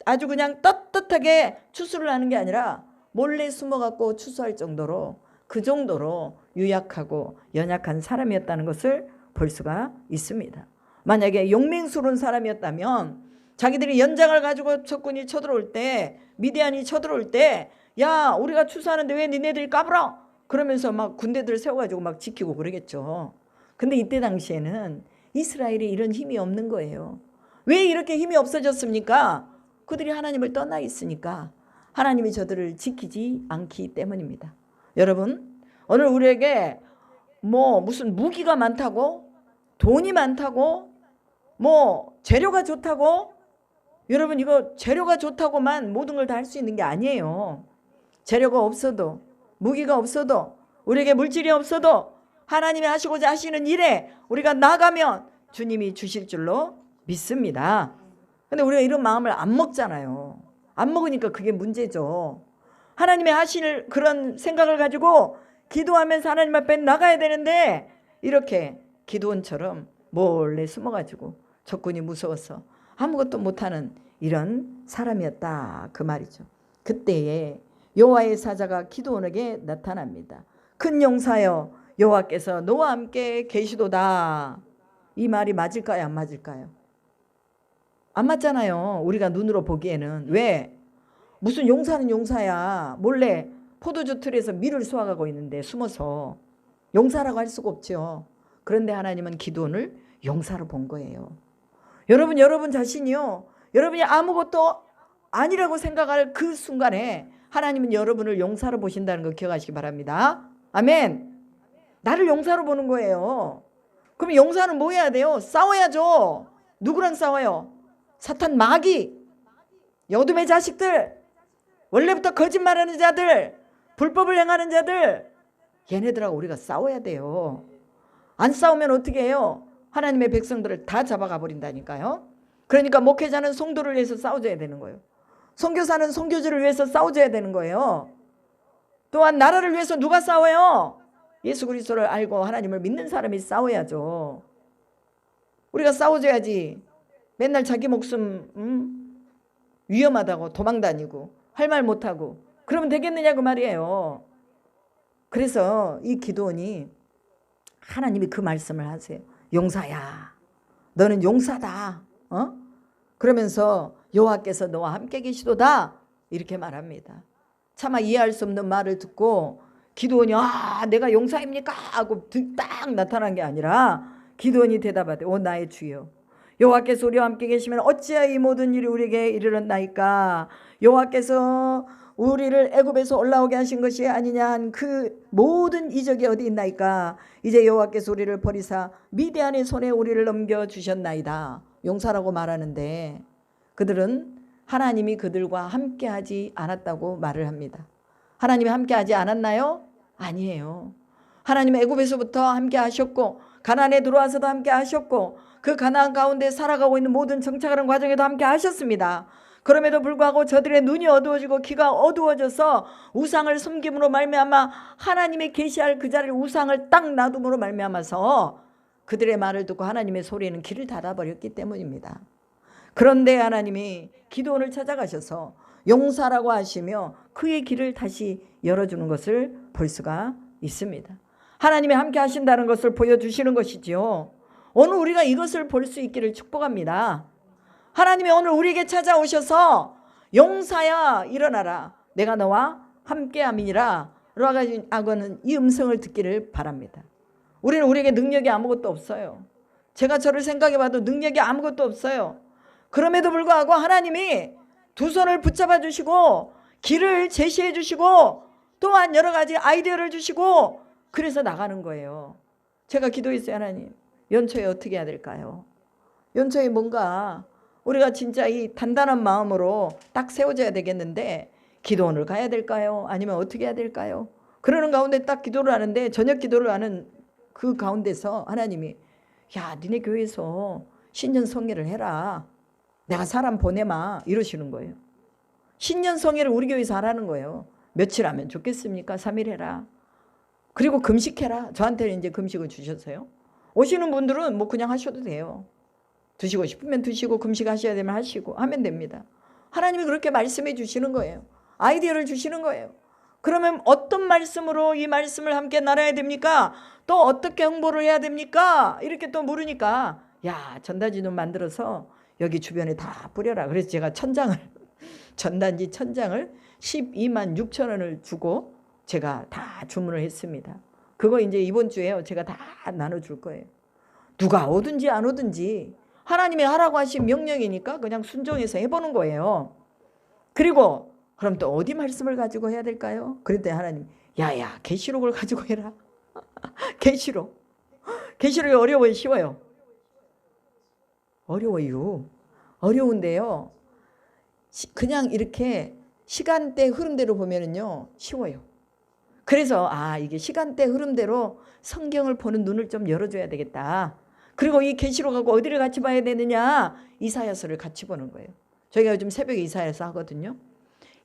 아주 그냥 떳떳하게 추수를 하는 게 아니라 몰래 숨어갖고 추수할 정도로 그 정도로 유약하고 연약한 사람이었다는 것을 볼 수가 있습니다. 만약에 용맹스러운 사람이었다면 자기들이 연장을 가지고 적군이 쳐들어올 때 미디안이 쳐들어올 때 야 우리가 추수하는데 왜 니네들이 까불어? 그러면서 막 군대들 세워가지고 막 지키고 그러겠죠. 근데 이때 당시에는 이스라엘이 이런 힘이 없는 거예요. 왜 이렇게 힘이 없어졌습니까? 그들이 하나님을 떠나 있으니까 하나님이 저들을 지키지 않기 때문입니다. 여러분 오늘 우리에게 무슨 무기가 많다고 돈이 많다고 재료가 좋다고 여러분 이거 재료가 좋다고만 모든 걸 다 할 수 있는 게 아니에요. 재료가 없어도 무기가 없어도 우리에게 물질이 없어도 하나님이 하시고자 하시는 일에 우리가 나가면 주님이 주실 줄로 믿습니다. 근데 우리가 이런 마음을 안 먹잖아요. 안 먹으니까 그게 문제죠. 하나님의 하실 그런 생각을 가지고 기도하면서 하나님 앞에 나가야 되는데 이렇게 기도원처럼 몰래 숨어가지고 적군이 무서워서 아무것도 못하는 이런 사람이었다 그 말이죠. 그때에 여호와의 사자가 기드온에게 나타납니다. 큰 용사여 여호와께서 너와 함께 계시도다. 이 말이 맞을까요 안 맞을까요? 안 맞잖아요. 우리가 눈으로 보기에는. 왜? 무슨 용사는 용사야. 몰래 포도주 틀에서 밀을 쏘아가고 있는데 숨어서 용사라고 할 수가 없죠. 그런데 하나님은 기드온을 용사로 본 거예요. 여러분 자신이요. 여러분이 아무것도 아니라고 생각할 그 순간에 하나님은 여러분을 용사로 보신다는 거 기억하시기 바랍니다. 아멘. 나를 용사로 보는 거예요. 그럼 용사는 뭐 해야 돼요? 싸워야죠. 누구랑 싸워요? 사탄 마귀, 어둠의 자식들, 원래부터 거짓말하는 자들, 불법을 행하는 자들, 얘네들하고 우리가 싸워야 돼요. 안 싸우면 어떻게 해요? 하나님의 백성들을 다 잡아가 버린다니까요. 그러니까 목회자는 성도를 위해서 싸워줘야 되는 거예요. 선교사는 선교지를 위해서 싸워줘야 되는 거예요. 또한 나라를 위해서 누가 싸워요? 예수 그리스도를 알고 하나님을 믿는 사람이 싸워야죠. 우리가 싸워줘야지. 맨날 자기 목숨 위험하다고 도망다니고 할 말 못하고 그러면 되겠느냐고 말이에요. 그래서 이 기드온이 하나님이 그 말씀을 하세요. 용사야, 너는 용사다. 그러면서 여호와께서 너와 함께 계시도다 이렇게 말합니다. 차마 이해할 수 없는 말을 듣고 기드온이 내가 용사입니까? 하고 딱 나타난 게 아니라 기드온이 대답하되 오 나의 주여 여호와께서 우리와 함께 계시면 어찌하여 이 모든 일이 우리에게 이르렀나이까? 여호와께서 우리를 애굽에서 올라오게 하신 것이 아니냐 한 그 모든 이적이 어디 있나이까? 이제 여호와께서 우리를 버리사 미디안의 손에 우리를 넘겨주셨나이다. 용사라고 말하는데 그들은 하나님이 그들과 함께하지 않았다고 말을 합니다. 하나님이 함께하지 않았나요? 아니에요. 하나님은 애굽에서부터 함께하셨고 가나안에 들어와서도 함께하셨고 그 가나안 가운데 살아가고 있는 모든 정착하는 과정에도 함께하셨습니다. 그럼에도 불구하고 저들의 눈이 어두워지고 귀가 어두워져서 우상을 숨김으로 말미암아 하나님의 계시할 그 자리에 우상을 딱 놔둠으로 말미암아서 그들의 말을 듣고 하나님의 소리에는 귀를 닫아버렸기 때문입니다. 그런데 하나님이 기드온을 찾아가셔서 용사라고 하시며 그의 길을 다시 열어주는 것을 볼 수가 있습니다. 하나님이 함께 하신다는 것을 보여주시는 것이지요. 오늘 우리가 이것을 볼 수 있기를 축복합니다. 하나님이 오늘 우리에게 찾아오셔서 용사야 일어나라 내가 너와 함께함이니라 라고는 이 음성을 듣기를 바랍니다. 우리는 우리에게 능력이 아무것도 없어요. 제가 저를 생각해 봐도 능력이 아무것도 없어요. 그럼에도 불구하고 하나님이 두 손을 붙잡아 주시고 길을 제시해 주시고 또한 여러 가지 아이디어를 주시고 그래서 나가는 거예요. 제가 기도했어요. 하나님 연초에 어떻게 해야 될까요? 연초에 뭔가 우리가 진짜 이 단단한 마음으로 딱 세워져야 되겠는데 기도원을 가야 될까요? 아니면 어떻게 해야 될까요? 그러는 가운데 딱 기도를 하는데 저녁 기도를 하는 그 가운데서 하나님이 야 니네 교회에서 신년성회를 해라. 내가 사람 보내마 이러시는 거예요. 신년성회를 우리 교회에서 하라는 거예요. 며칠 하면 좋겠습니까? 3일 해라. 그리고 금식해라. 저한테는 이제 금식을 주셨어요. 오시는 분들은 뭐 그냥 하셔도 돼요. 드시고 싶으면 드시고 금식하셔야 되면 하시고 하면 됩니다. 하나님이 그렇게 말씀해 주시는 거예요. 아이디어를 주시는 거예요. 그러면 어떤 말씀으로 이 말씀을 함께 나눠야 됩니까? 또 어떻게 홍보를 해야 됩니까? 이렇게 또 물으니까 야 전단지 좀 만들어서 여기 주변에 다 뿌려라. 그래서 제가 전단지 1000장을 12만 6천 원을 주고 제가 다 주문을 했습니다. 그거 이제 이번 주에요. 제가 다 나눠줄 거예요. 누가 오든지 안 오든지 하나님이 하라고 하신 명령이니까 그냥 순종해서 해보는 거예요. 그리고 그럼 또 어디 말씀을 가지고 해야 될까요? 그랬더니 하나님 야야 계시록을 가지고 해라. 계시록이 어려워요 쉬워요? 어려워요. 어려운데요. 그냥 이렇게 시간대 흐름대로 보면은요 쉬워요. 그래서 이게 시간대 흐름대로 성경을 보는 눈을 좀 열어줘야 되겠다. 그리고 이 계시록하고 어디를 같이 봐야 되느냐? 이사야서를 같이 보는 거예요. 저희가 요즘 새벽에 이사야서 하거든요.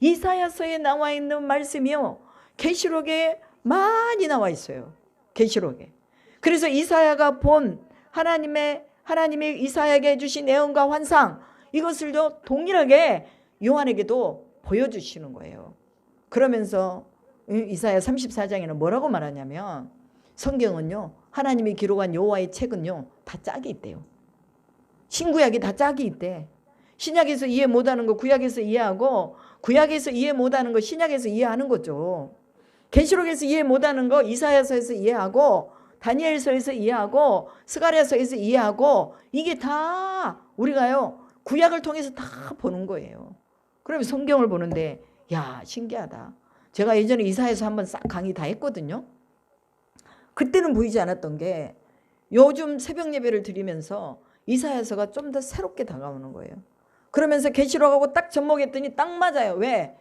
이사야서에 나와 있는 말씀이요, 계시록에 많이 나와 있어요. 계시록에. 그래서 이사야가 본 하나님이 이사야에게 주신 예언과 환상, 이것을 동일하게 요한에게도 보여주시는 거예요. 그러면서 이사야 34장에는 뭐라고 말하냐면, 성경은요, 하나님이 기록한 여호와의 책은요 다 짝이 있대요. 신구약이 다 짝이 있대. 신약에서 이해 못하는 거 구약에서 이해하고, 구약에서 이해 못하는 거 신약에서 이해하는 거죠. 계시록에서 이해 못하는 거 이사야서에서 이해하고, 다니엘서에서 이해하고, 스가랴서에서 이해하고, 이게 다 우리가요 구약을 통해서 다 보는 거예요. 그러면 성경을 보는데, 야, 신기하다. 제가 예전에 이사야서 한번 싹 강의 다 했거든요. 그때는 보이지 않았던 게 요즘 새벽 예배를 드리면서 이사야서가 좀 더 새롭게 다가오는 거예요. 그러면서 계시록하고 딱 접목했더니 딱 맞아요. 왜?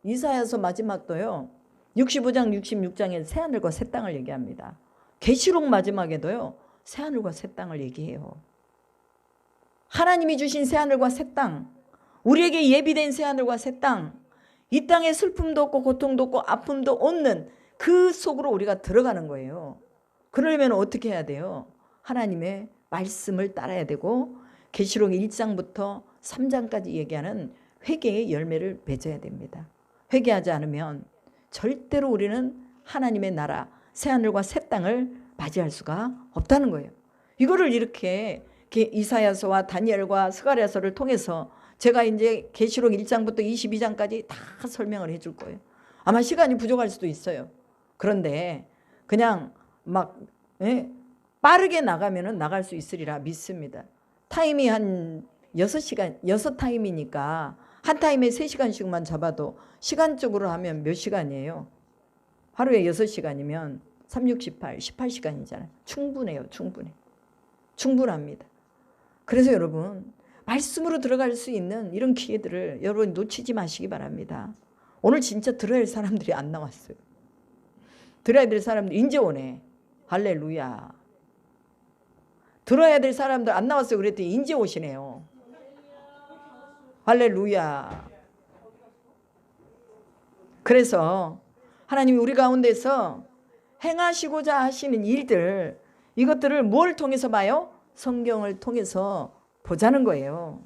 이사야서 마지막도요 65장 66장에 새하늘과 새 땅을 얘기합니다. 계시록 마지막에도요 새하늘과 새 땅을 얘기해요. 하나님이 주신 새하늘과 새 땅, 우리에게 예비된 새하늘과 새 땅, 이 땅에 슬픔도 없고 고통도 없고 아픔도 없는 그 속으로 우리가 들어가는 거예요. 그러려면 어떻게 해야 돼요? 하나님의 말씀을 따라야 되고, 계시록 1장부터 3장까지 얘기하는 회개의 열매를 맺어야 됩니다. 회개하지 않으면 절대로 우리는 하나님의 나라, 새하늘과 새 땅을 맞이할 수가 없다는 거예요. 이거를 이렇게 이사야서와 다니엘과 스가랴서를 통해서 제가 이제 계시록 1장부터 22장까지 다 설명을 해줄 거예요. 아마 시간이 부족할 수도 있어요. 그런데 그냥 막 빠르게 나가면은 나갈 수 있으리라 믿습니다. 타임이 한 6시간, 6타임이니까 한 타임에 3시간씩만 잡아도 시간적으로 하면 몇 시간이에요? 하루에 6시간이면 3, 6, 18, 18시간이잖아요. 충분해요. 충분합니다. 그래서 여러분, 말씀으로 들어갈 수 있는 이런 기회들을 여러분 놓치지 마시기 바랍니다. 오늘 진짜 들어야 할 사람들이 안 나왔어요. 들어야 될 사람들 이제 오네. 할렐루야. 들어야 될 사람들 안 나왔어요. 그랬더니 이제 오시네요. 할렐루야. 그래서 하나님이 우리 가운데서 행하시고자 하시는 일들, 이것들을 뭘 통해서 봐요? 성경을 통해서 보자는 거예요.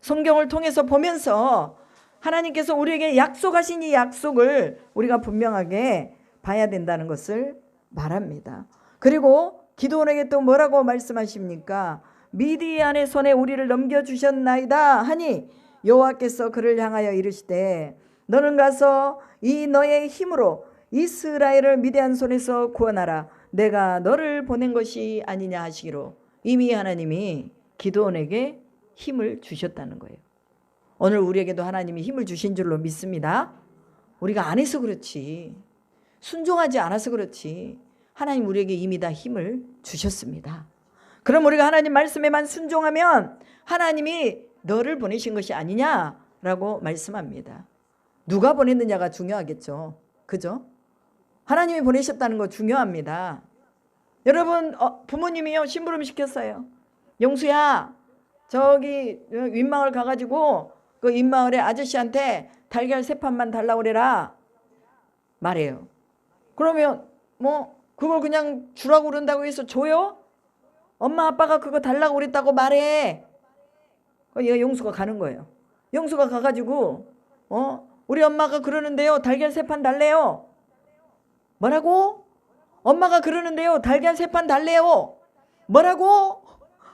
성경을 통해서 보면서 하나님께서 우리에게 약속하신 이 약속을 우리가 분명하게 봐야 된다는 것을 말합니다. 그리고 기드온에게 또 뭐라고 말씀하십니까? 미디안의 손에 우리를 넘겨주셨나이다 하니 여호와께서 그를 향하여 이르시되 너는 가서 이 너의 힘으로 이스라엘을 미디안 손에서 구원하라. 내가 너를 보낸 것이 아니냐 하시기로, 이미 하나님이 기드온에게 힘을 주셨다는 거예요. 오늘 우리에게도 하나님이 힘을 주신 줄로 믿습니다. 우리가 안 해서 그렇지, 순종하지 않아서 그렇지, 하나님 우리에게 이미 다 힘을 주셨습니다. 그럼 우리가 하나님 말씀에만 순종하면 하나님이 너를 보내신 것이 아니냐라고 말씀합니다. 누가 보냈느냐가 중요하겠죠. 그죠? 하나님이 보내셨다는 거 중요합니다. 여러분, 부모님이요 심부름 시켰어요. 영수야, 저기 윗마을 가가지고 그 윗마을의 아저씨한테 달걀 3판만 달라고 그래라 말해요. 그러면 뭐 그걸 그냥 주라고 그런다고 해서 줘요? 엄마 아빠가 그거 달라고 그랬다고 말해. 영수가 가는 거예요. 영수가 가가지고 우리 엄마가 그러는데요 달걀 3판 달래요. 뭐라고? 엄마가 그러는데요 달걀 3판 달래요. 뭐라고?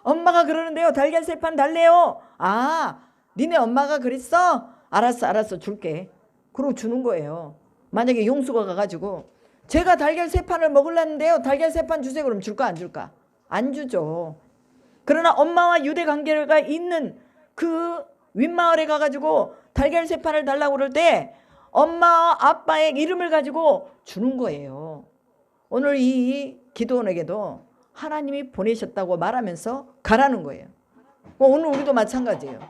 엄마가 그러는데요 달걀 3판 달래요. 아, 니네 엄마가 그랬어? 알았어 줄게. 그러고 주는 거예요. 만약에 용수가 가가지고 제가 달걀 3판을 먹으려는데요 달걀 3판 주세요. 그럼 줄까 안 줄까? 안 주죠. 그러나 엄마와 유대 관계가 있는 그 윗마을에 가가지고 달걀 3판을 달라고 그럴 때 엄마와 아빠의 이름을 가지고 주는 거예요. 오늘 이 기드온에게도 하나님이 보내셨다고 말하면서 가라는 거예요. 오늘 우리도 마찬가지예요.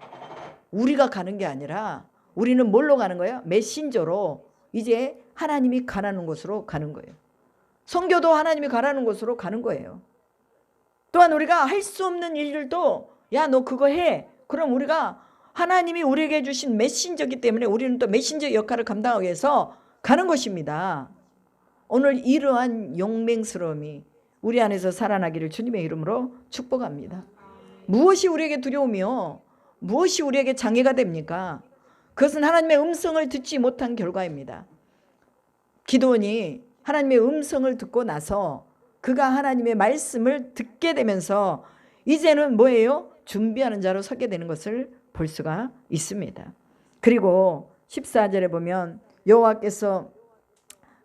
우리가 가는 게 아니라 우리는 뭘로 가는 거예요? 메신저로 이제 하나님이 가라는 곳으로 가는 거예요. 선교도 하나님이 가라는 곳으로 가는 거예요. 또한 우리가 할 수 없는 일들도 야 너 그거 해. 그럼 우리가 하나님이 우리에게 주신 메신저이기 때문에 우리는 또 메신저 역할을 감당하기 위해서 가는 것입니다. 오늘 이러한 용맹스러움이 우리 안에서 살아나기를 주님의 이름으로 축복합니다. 무엇이 우리에게 두려우며 무엇이 우리에게 장애가 됩니까? 그것은 하나님의 음성을 듣지 못한 결과입니다. 기드온이 하나님의 음성을 듣고 나서 그가 하나님의 말씀을 듣게 되면서 이제는 뭐예요? 준비하는 자로 서게 되는 것을 볼 수가 있습니다. 그리고 14절에 보면 여호와께서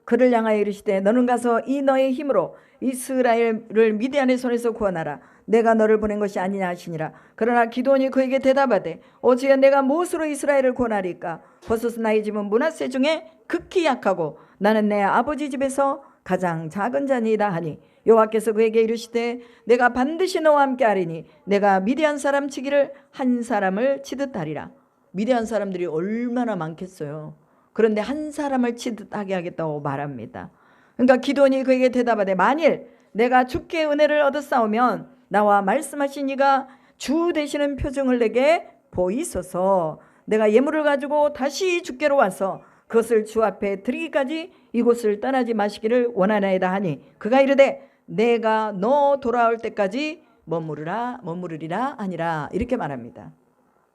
그를 향하여 이르시되 너는 가서 이 너의 힘으로 이스라엘을 미디안의 손에서 구원하라. 내가 너를 보낸 것이 아니냐 하시니라. 그러나 기드온이 그에게 대답하되 어찌하여 내가 무엇으로 이스라엘을 구원하리까? 버섯은 나의 집은 므낫세 중에 극히 약하고 나는 내 아버지 집에서 가장 작은 자니이다 하니 여호와께서 그에게 이르시되 내가 반드시 너와 함께 하리니 내가 미디안 사람 치기를 한 사람을 치듯 하리라. 미디안 사람들이 얼마나 많겠어요. 그런데 한 사람을 치듯 하게 하겠다고 말합니다. 그러니까 기드온이 그에게 대답하되 만일 내가 주께 은혜를 얻었사오면 나와 말씀하신 이가 주 되시는 표정을 내게 보이소서. 내가 예물을 가지고 다시 주께로 와서 그것을 주 앞에 드리기까지 이곳을 떠나지 마시기를 원하나이다 하니 그가 이르되 내가 너 돌아올 때까지 머무르리라 하니라. 이렇게 말합니다.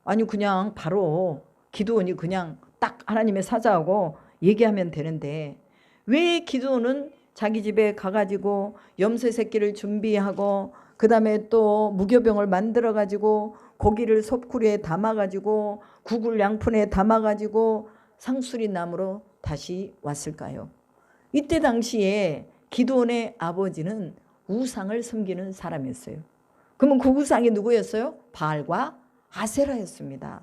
아니 그냥 바로 기드온이 그냥 딱 하나님의 사자하고 얘기하면 되는데 왜 기드온은 자기 집에 가가지고 염소 새끼를 준비하고 그 다음에 또 무교병을 만들어가지고 고기를 섭구리에 담아가지고 구굴 양푼에 담아가지고 상수리 나무로 다시 왔을까요? 이때 당시에 기드온의 아버지는 우상을 섬기는 사람이었어요. 그러면 그 우상이 누구였어요? 바알과 아세라였습니다.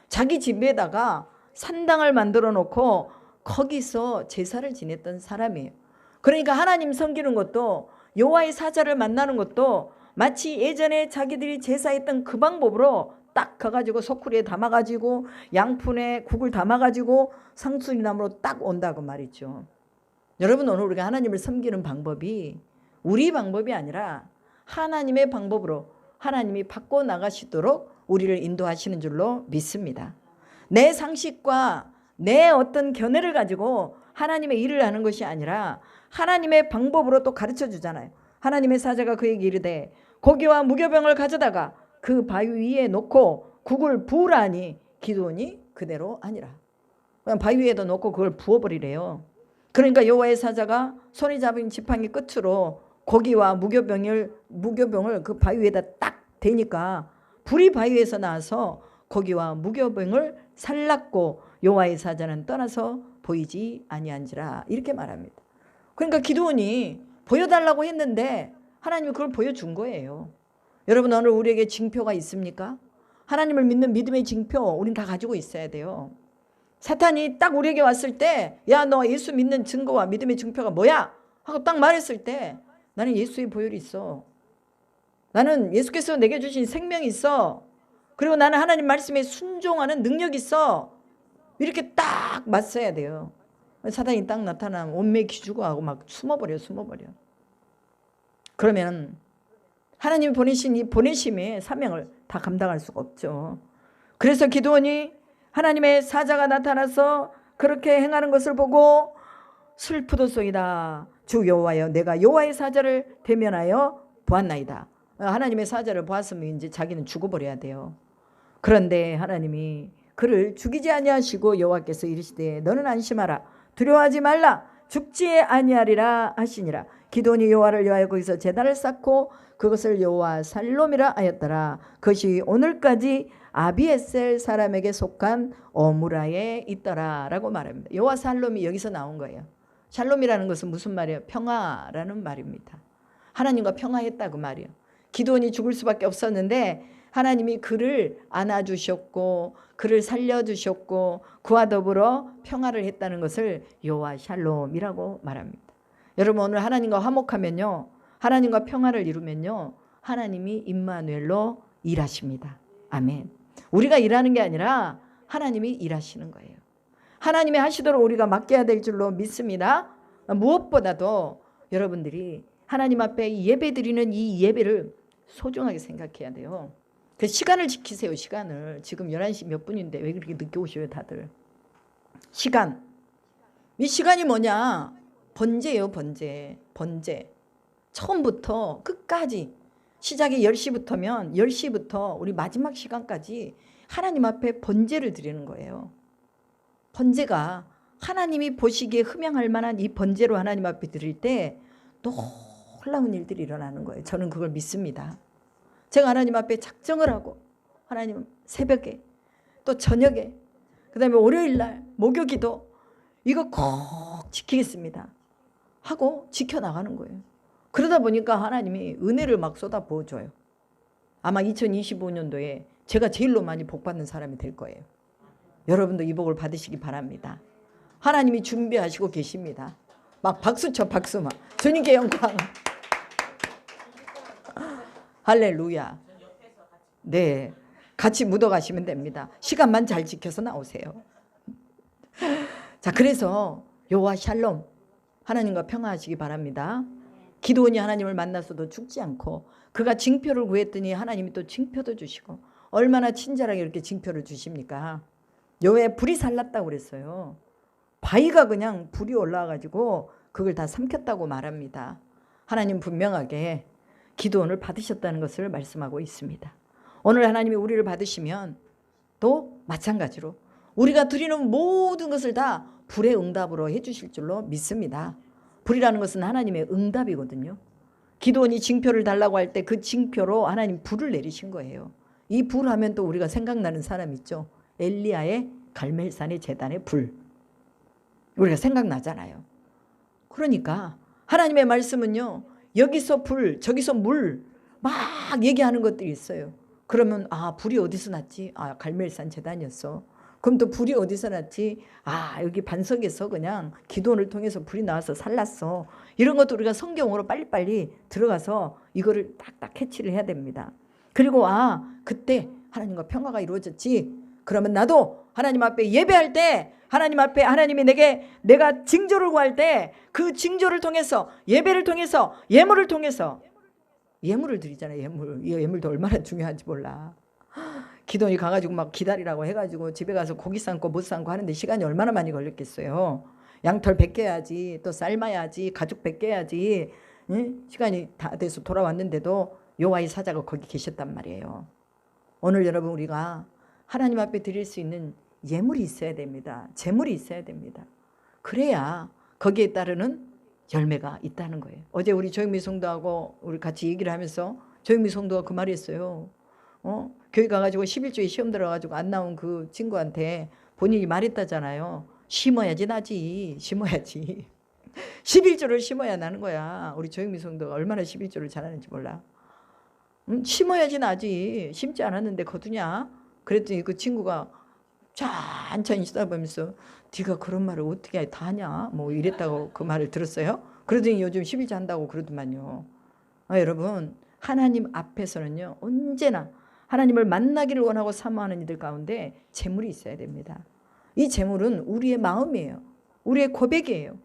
자기 집에다가 산당을 만들어 놓고 거기서 제사를 지냈던 사람이에요. 그러니까 하나님 섬기는 것도 여호와의 사자를 만나는 것도 마치 예전에 자기들이 제사했던 그 방법으로 딱 가가지고 소쿠리에 담아가지고 양푼에 국을 담아가지고 상수리나무로 딱 온다고 말이죠. 여러분 오늘 우리가 하나님을 섬기는 방법이 우리 방법이 아니라 하나님의 방법으로 하나님이 바꿔나가시도록 우리를 인도하시는 줄로 믿습니다. 내 상식과 내 어떤 견해를 가지고 하나님의 일을 하는 것이 아니라 하나님의 방법으로 또 가르쳐 주잖아요. 하나님의 사자가 그에게 이르되 고기와 무교병을 가져다가 그 바위 위에 놓고 국을 부으라 하니 기드온이 그대로 아니라. 그냥 바위 위에다 놓고 그걸 부어버리래요. 그러니까 여호와의 사자가 손에 잡은 지팡이 끝으로 고기와 무교병을 그 바위 위에다 딱 대니까 불이 바위 위에서 나와서 고기와 무교병을 살랐고 여호와의 사자는 떠나서 보이지 아니한지라. 이렇게 말합니다. 그러니까 기드온이 보여달라고 했는데 하나님이 그걸 보여준 거예요. 여러분 오늘 우리에게 징표가 있습니까? 하나님을 믿는 믿음의 징표 우린 다 가지고 있어야 돼요. 사탄이 딱 우리에게 왔을 때 야 너 예수 믿는 증거와 믿음의 징표가 뭐야? 하고 딱 말했을 때 나는 예수의 보혈이 있어. 나는 예수께서 내게 주신 생명이 있어. 그리고 나는 하나님 말씀에 순종하는 능력이 있어. 이렇게 딱 맞서야 돼요. 사탄이 딱 나타나면 온매 기주고 하고 막 숨어버려. 그러면 하나님이 보내신 이 보내심의 사명을 다 감당할 수가 없죠. 그래서 기드온이 하나님의 사자가 나타나서 그렇게 행하는 것을 보고 슬프도소이다. 주 여호와여 내가 여호와의 사자를 대면하여 보았나이다. 하나님의 사자를 보았으면 이제 자기는 죽어버려야 돼요. 그런데 하나님이 그를 죽이지 아니하시고 여호와께서 이르시되 너는 안심하라. 두려워하지 말라. 죽지 아니하리라 하시니라. 기드온이 여호와를 위하여 거기서 제단을 쌓고 그것을 여호와 살롬이라 하였더라. 그것이 오늘까지 아비에셀 사람에게 속한 어무라에 있더라 라고 말합니다. 여호와 살롬이 여기서 나온 거예요. 샬롬이라는 것은 무슨 말이에요? 평화라는 말입니다. 하나님과 평화했다고 말이에요. 기드온이 죽을 수밖에 없었는데 하나님이 그를 안아주셨고 그를 살려주셨고 그와 더불어 평화를 했다는 것을 여호와 샬롬이라고 말합니다. 여러분 오늘 하나님과 화목하면요, 하나님과 평화를 이루면요, 하나님이 임마누엘로 일하십니다. 아멘. 우리가 일하는 게 아니라 하나님이 일하시는 거예요. 하나님이 하시도록 우리가 맡겨야 될 줄로 믿습니다. 무엇보다도 여러분들이 하나님 앞에 예배 드리는 이 예배를 소중하게 생각해야 돼요. 그 시간을 지키세요. 시간을. 지금 11시 몇 분인데 왜 그렇게 늦게 오셔요 다들. 시간. 이 시간이 뭐냐. 번제예요. 번제. 번제. 처음부터 끝까지 시작이 10시부터면 10시부터 우리 마지막 시간까지 하나님 앞에 번제를 드리는 거예요. 번제가 하나님이 보시기에 흠양할 만한 이 번제로 하나님 앞에 드릴 때 놀라운 일들이 일어나는 거예요. 저는 그걸 믿습니다. 제가 하나님 앞에 작정을 하고 하나님 새벽에 또 저녁에 그다음에 월요일날 목요기도 이거 꼭 지키겠습니다 하고 지켜나가는 거예요. 그러다 보니까 하나님이 은혜를 막 쏟아 부어줘요. 아마 2025년도에 제가 제일로 많이 복받는 사람이 될 거예요. 여러분도 이 복을 받으시기 바랍니다. 하나님이 준비하시고 계십니다. 막 박수 쳐 박수 막. 주님께 영광. 할렐루야. 네, 같이 묻어가시면 됩니다. 시간만 잘 지켜서 나오세요. 자, 그래서 여호와 샬롬 하나님과 평화하시기 바랍니다. 기드온이 하나님을 만나서도 죽지 않고 그가 징표를 구했더니 하나님이 또 징표도 주시고 얼마나 친절하게 이렇게 징표를 주십니까? 여호와의 불이 살랐다고 그랬어요. 바위가 그냥 불이 올라와가지고 그걸 다 삼켰다고 말합니다. 하나님 분명하게 기드온을 받으셨다는 것을 말씀하고 있습니다. 오늘 하나님이 우리를 받으시면 또 마찬가지로 우리가 드리는 모든 것을 다 불의 응답으로 해주실 줄로 믿습니다. 불이라는 것은 하나님의 응답이거든요. 기드온이 징표를 달라고 할 때 그 징표로 하나님 불을 내리신 거예요. 이 불 하면 또 우리가 생각나는 사람 있죠. 엘리야의 갈멜산의 제단의 불. 우리가 생각나잖아요. 그러니까 하나님의 말씀은요. 여기서 불 저기서 물 막 얘기하는 것들이 있어요. 그러면 아 불이 어디서 났지? 아 갈멜산 제단이었어. 그럼 또 불이 어디서 났지? 아 여기 반석에서 그냥 기도원을 통해서 불이 나와서 살랐어. 이런 것도 우리가 성경으로 빨리빨리 들어가서 이거를 딱딱 캐치를 해야 됩니다. 그리고 아 그때 하나님과 평화가 이루어졌지. 그러면 나도 하나님 앞에 예배할 때 하나님 앞에 하나님이 내가 징조를 구할 때 그 징조를 통해서 예배를 통해서 예물을 통해서 예물을 드리잖아요. 예물. 이 예물도 얼마나 중요한지 몰라. 기도원이 가가지고 막 기다리라고 해가지고 집에 가서 고기 삶고 못 삶고 하는데 시간이 얼마나 많이 걸렸겠어요. 양털 벗겨야지 또 삶아야지 가죽 벗겨야지 응? 시간이 다 돼서 돌아왔는데도 여호와의 사자가 거기 계셨단 말이에요. 오늘 여러분 우리가 하나님 앞에 드릴 수 있는 예물이 있어야 됩니다. 재물이 있어야 됩니다. 그래야 거기에 따르는 열매가 있다는 거예요. 어제 우리 조영미 성도하고 우리 같이 얘기를 하면서 조영미 성도가 그 말이 했어요. 교회 가가지고 11조에 시험 들어가지고 안 나온 그 친구한테 본인이 말했다잖아요. 심어야지 나지. 심어야지. 11조를 심어야 나는 거야. 우리 조영미 성도가 얼마나 11조를 잘하는지 몰라. 심어야지 나지. 심지 않았는데 거두냐. 그랬더니 그 친구가 천천히 쳐다보면서 네가 그런 말을 어떻게 다 하냐 뭐 이랬다고 그 말을 들었어요. 그러더니 요즘 11조 한다고 그러더만요. 여러분 하나님 앞에서는요 언제나 하나님을 만나기를 원하고 사모하는 이들 가운데 재물이 있어야 됩니다. 이 재물은 우리의 마음이에요. 우리의 고백이에요.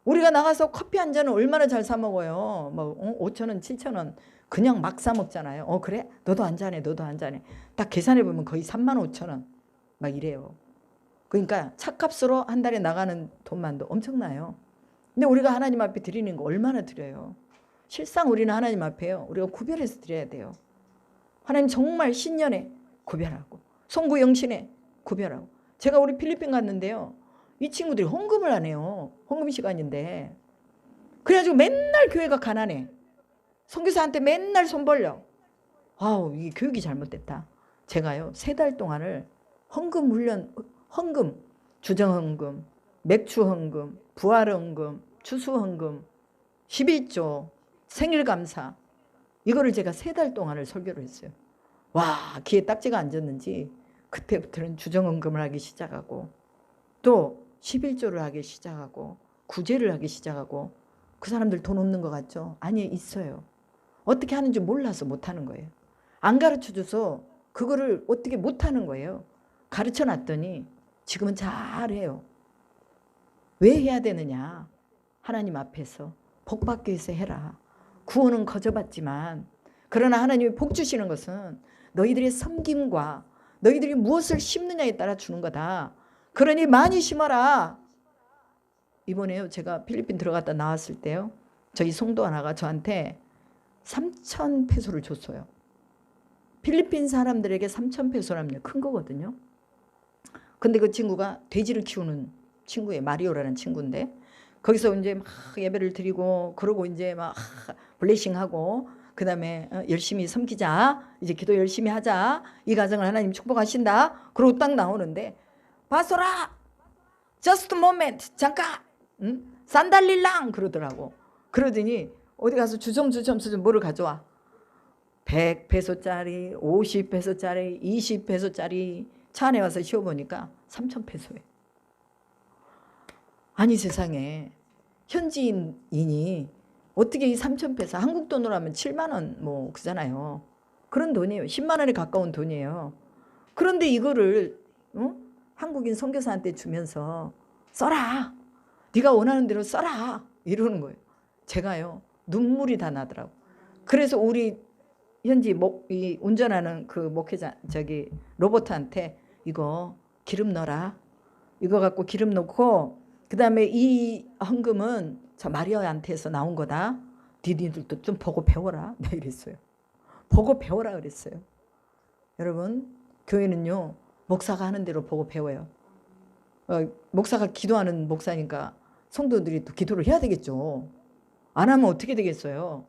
우리가 나가서 커피 한 잔은 얼마나 잘 사 먹어요. 뭐 5,000원 7,000원 그냥 막 사 먹잖아요. 그래? 너도 한 잔해 너도 한 잔해. 딱 계산해 보면 거의 35,000원 막 이래요. 그러니까 차값으로 한 달에 나가는 돈만도 엄청나요. 근데 우리가 하나님 앞에 드리는 거 얼마나 드려요. 실상 우리는 하나님 앞에요 우리가 구별해서 드려야 돼요. 하나님 정말 신년에 구별하고 송구영신에 구별하고. 제가 우리 필리핀 갔는데요 이 친구들이 헌금을 안 해요. 헌금 시간인데 그래가지고 맨날 교회가 가난해. 선교사한테 맨날 손 벌려. 아우 이 교육이 잘못됐다. 제가요 3달 동안을 헌금 훈련 헌금 주정헌금 맥주헌금 부활헌금 추수헌금 11조 생일감사 이거를 제가 3달 동안을 설교를 했어요. 와 귀에 딱지가 앉았는지 그때부터는 주정헌금을 하기 시작하고 또 11조를 하기 시작하고 구제를 하기 시작하고. 그 사람들 돈 없는 것 같죠? 아니 있어요. 어떻게 하는지 몰라서 못하는 거예요. 안 가르쳐줘서 그거를 어떻게 못하는 거예요. 가르쳐 놨더니 지금은 잘해요. 왜 해야 되느냐. 하나님 앞에서 복 받기 위해서 해라. 구원은 거저 받지만 그러나 하나님이 복 주시는 것은 너희들의 섬김과 너희들이 무엇을 심느냐에 따라 주는 거다. 그러니 많이 심어라. 이번에요, 제가 필리핀 들어갔다 나왔을 때요, 저희 성도 하나가 저한테 3,000페소를 줬어요. 필리핀 사람들에게 3,000페소라면 큰 거거든요. 근데 그 친구가 돼지를 키우는 친구예요. 마리오라는 친구인데, 거기서 이제 막 예배를 드리고 그러고 이제 막 블레싱하고 그 다음에 열심히 섬기자, 이제 기도 열심히 하자, 이 가정을 하나님 축복하신다, 그러고 딱 나오는데, 바소라 just a moment, 잠깐, 산달릴랑 그러더라고. 그러더니 어디 가서 주섬주섬 뭐를 가져와. 100페소짜리, 50페소짜리, 20페소짜리 차 안에 와서 씌워보니까 3,000페소예요. 아니 세상에, 현지인이 어떻게 이 3,000페소, 한국 돈으로 하면 7만 원 뭐 그잖아요. 그런 돈이에요. 10만 원에 가까운 돈이에요. 그런데 이거를 한국인 선교사한테 주면서 써라, 네가 원하는 대로 써라, 이러는 거예요. 제가요, 눈물이 다 나더라고. 그래서 우리 현지 이 운전하는 그 목회자 저기 로버트한테 이거 기름 넣어라, 이거 갖고 기름 넣고 그 다음에 이 헌금은 저 마리아한테서 나온 거다, 니들도 좀 보고 배워라, 내가 이랬어요. 보고 배워라 그랬어요. 여러분, 교회는요, 목사가 하는 대로 보고 배워요. 목사가 기도하는 목사니까 성도들이 또 기도를 해야 되겠죠. 안 하면 어떻게 되겠어요?